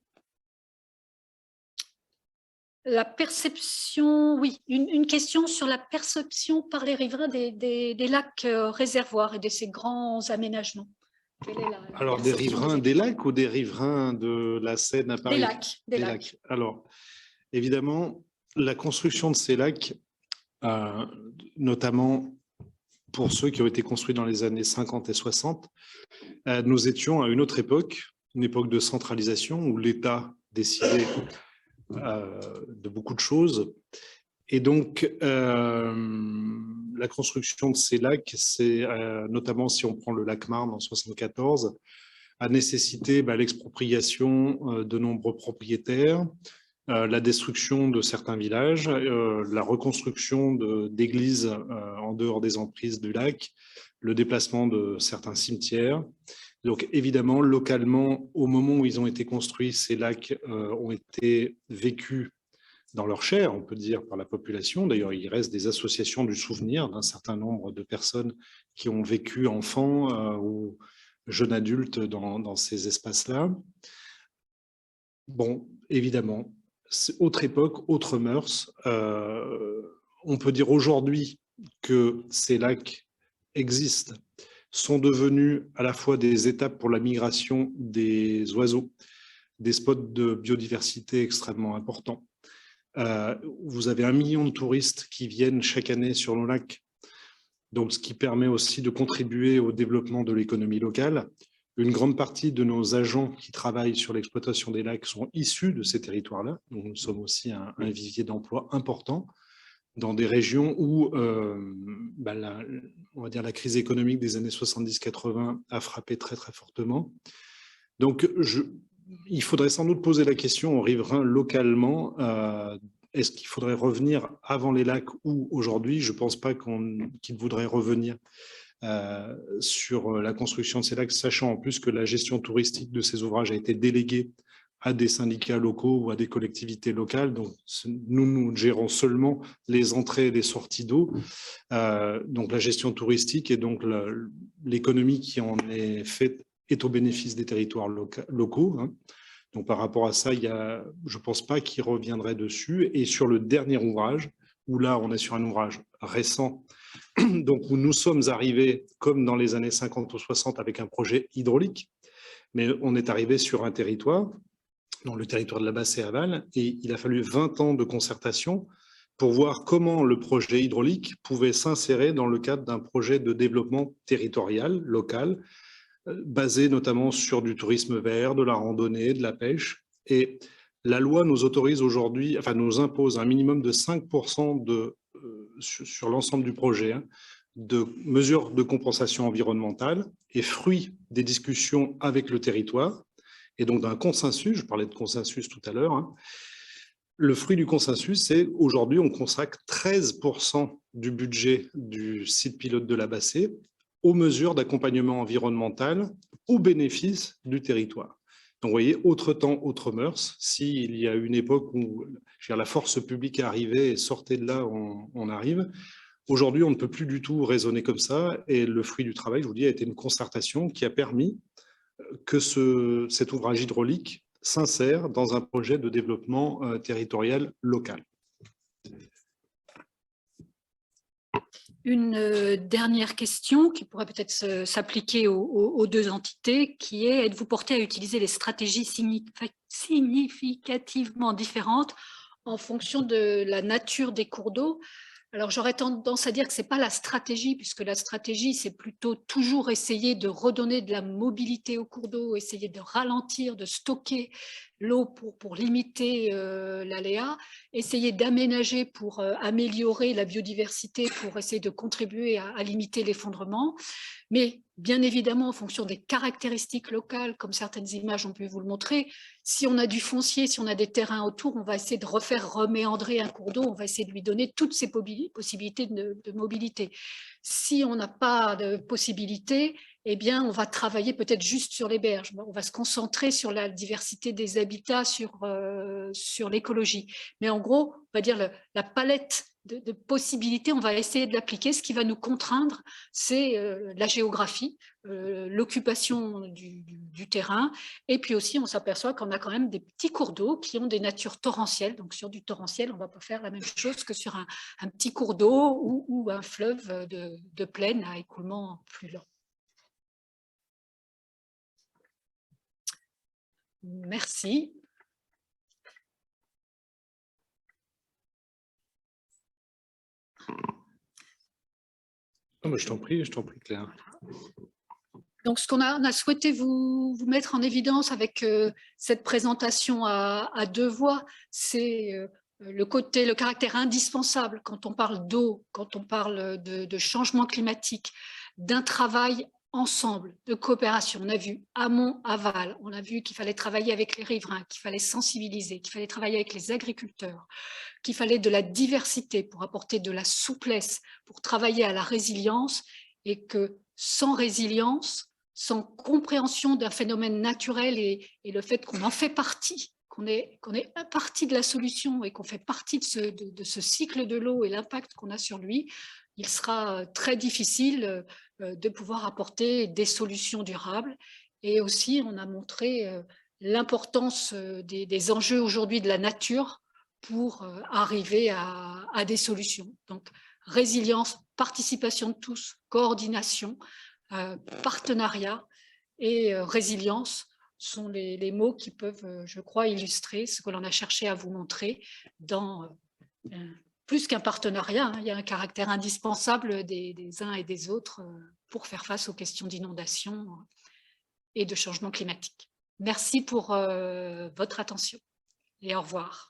Speaker 1: La perception, oui, une question sur la perception par les riverains des lacs réservoirs et de ces grands aménagements.
Speaker 2: Alors, des riverains des lacs ou des riverains de la Seine à Paris?
Speaker 1: Des lacs. Des lacs.
Speaker 2: Alors, évidemment, la construction de ces lacs, notamment pour ceux qui ont été construits dans les années 50 et 60, nous étions à une autre époque, une époque de centralisation où l'État décidait de beaucoup de choses. Et donc, la construction de ces lacs, c'est notamment si on prend le lac Marne en 74, a nécessité l'expropriation de nombreux propriétaires, la destruction de certains villages, la reconstruction d'églises en dehors des emprises du lac, le déplacement de certains cimetières. Donc évidemment, localement, au moment où ils ont été construits, ces lacs ont été vécus dans leur chair, on peut dire, par la population. D'ailleurs, il reste des associations du souvenir d'un certain nombre de personnes qui ont vécu enfants ou jeunes adultes dans ces espaces-là. Bon, évidemment, autre époque, autre mœurs. On peut dire aujourd'hui que ces lacs existent sont devenus à la fois des étapes pour la migration des oiseaux, des spots de biodiversité extrêmement importants. Vous avez 1 million de touristes qui viennent chaque année sur nos lacs, donc ce qui permet aussi de contribuer au développement de l'économie locale. Une grande partie de nos agents qui travaillent sur l'exploitation des lacs sont issus de ces territoires-là, donc nous sommes aussi un vivier d'emploi important dans des régions où on va dire la crise économique des années 70-80 a frappé très très fortement. Donc il faudrait sans doute poser la question aux riverains localement, est-ce qu'il faudrait revenir avant les lacs ou aujourd'hui? Je ne pense pas qu'ils voudraient revenir sur la construction de ces lacs, sachant en plus que la gestion touristique de ces ouvrages a été déléguée à des syndicats locaux ou à des collectivités locales. Donc, nous gérons seulement les entrées et les sorties d'eau. Donc, la gestion touristique et donc l'économie qui en est faite est au bénéfice des territoires locaux. Hein. Donc, par rapport à ça, je ne pense pas qu'il reviendrait dessus. Et sur le dernier ouvrage, où là, on est sur un ouvrage récent, donc où nous sommes arrivés, comme dans les années 50 ou 60, avec un projet hydraulique, mais on est arrivé sur un territoire, dans le territoire de la Bassée-Aval, et il a fallu 20 ans de concertation pour voir comment le projet hydraulique pouvait s'insérer dans le cadre d'un projet de développement territorial, local, basé notamment sur du tourisme vert, de la randonnée, de la pêche. Et la loi nous autorise aujourd'hui, enfin nous impose un minimum de 5% sur l'ensemble du projet, hein, de mesures de compensation environnementale et fruit des discussions avec le territoire et donc d'un consensus, je parlais de consensus tout à l'heure, hein. Le fruit du consensus, c'est aujourd'hui on consacre 13% du budget du site pilote de la Bassée aux mesures d'accompagnement environnemental au bénéfice du territoire. Donc, vous voyez, autre temps, autre mœurs. S'il y a une époque où la force publique arrivait et sortait de là, on arrive. Aujourd'hui, on ne peut plus du tout raisonner comme ça. Et le fruit du travail, je vous dis, a été une concertation qui a permis que cet ouvrage hydraulique s'insère dans un projet de développement territorial local.
Speaker 1: Une dernière question qui pourrait peut-être s'appliquer aux deux entités, qui est: êtes-vous porté à utiliser les stratégies significativement différentes en fonction de la nature des cours d'eau? Alors, j'aurais tendance à dire que ce n'est pas la stratégie, puisque la stratégie, c'est plutôt toujours essayer de redonner de la mobilité au cours d'eau, essayer de ralentir, de stocker l'eau pour limiter l'aléa, essayer d'aménager pour améliorer la biodiversité, pour essayer de contribuer à limiter l'effondrement. Mais bien évidemment, en fonction des caractéristiques locales, comme certaines images ont pu vous le montrer, si on a du foncier, si on a des terrains autour, on va essayer de refaire reméandrer un cours d'eau, on va essayer de lui donner toutes ces possibilités de mobilité. Si on n'a pas de possibilité, eh bien, on va travailler peut-être juste sur les berges. On va se concentrer sur la diversité des habitats, sur l'écologie. Mais en gros, on va dire la palette de possibilités, on va essayer de l'appliquer. Ce qui va nous contraindre, c'est la géographie, l'occupation du terrain. Et puis aussi, on s'aperçoit qu'on a quand même des petits cours d'eau qui ont des natures torrentielles. Donc, sur du torrentiel, on ne va pas faire la même chose que sur un petit cours d'eau ou un fleuve de plaine à écoulement plus lent. Merci.
Speaker 2: Oh, je t'en prie, Claire.
Speaker 1: Donc, ce qu'on a souhaité vous mettre en évidence avec cette présentation à deux voix, c'est le caractère indispensable quand on parle d'eau, quand on parle de changement climatique, d'un travail ensemble, de coopération. On a vu amont, aval, on a vu qu'il fallait travailler avec les riverains, qu'il fallait sensibiliser, qu'il fallait travailler avec les agriculteurs, qu'il fallait de la diversité pour apporter de la souplesse, pour travailler à la résilience, et que sans résilience, sans compréhension d'un phénomène naturel et le fait qu'on en fait partie, qu'on est partie de la solution et qu'on fait partie de ce cycle de l'eau et l'impact qu'on a sur lui, il sera très difficile de pouvoir apporter des solutions durables. Et aussi, on a montré l'importance des enjeux aujourd'hui de la nature pour arriver à des solutions. Donc, résilience, participation de tous, coordination, partenariat et résilience sont les mots qui peuvent, je crois, illustrer ce que l'on a cherché à vous montrer dans plus qu'un partenariat, hein, il y a un caractère indispensable des uns et des autres pour faire face aux questions d'inondation et de changement climatique. Merci pour votre attention et au revoir.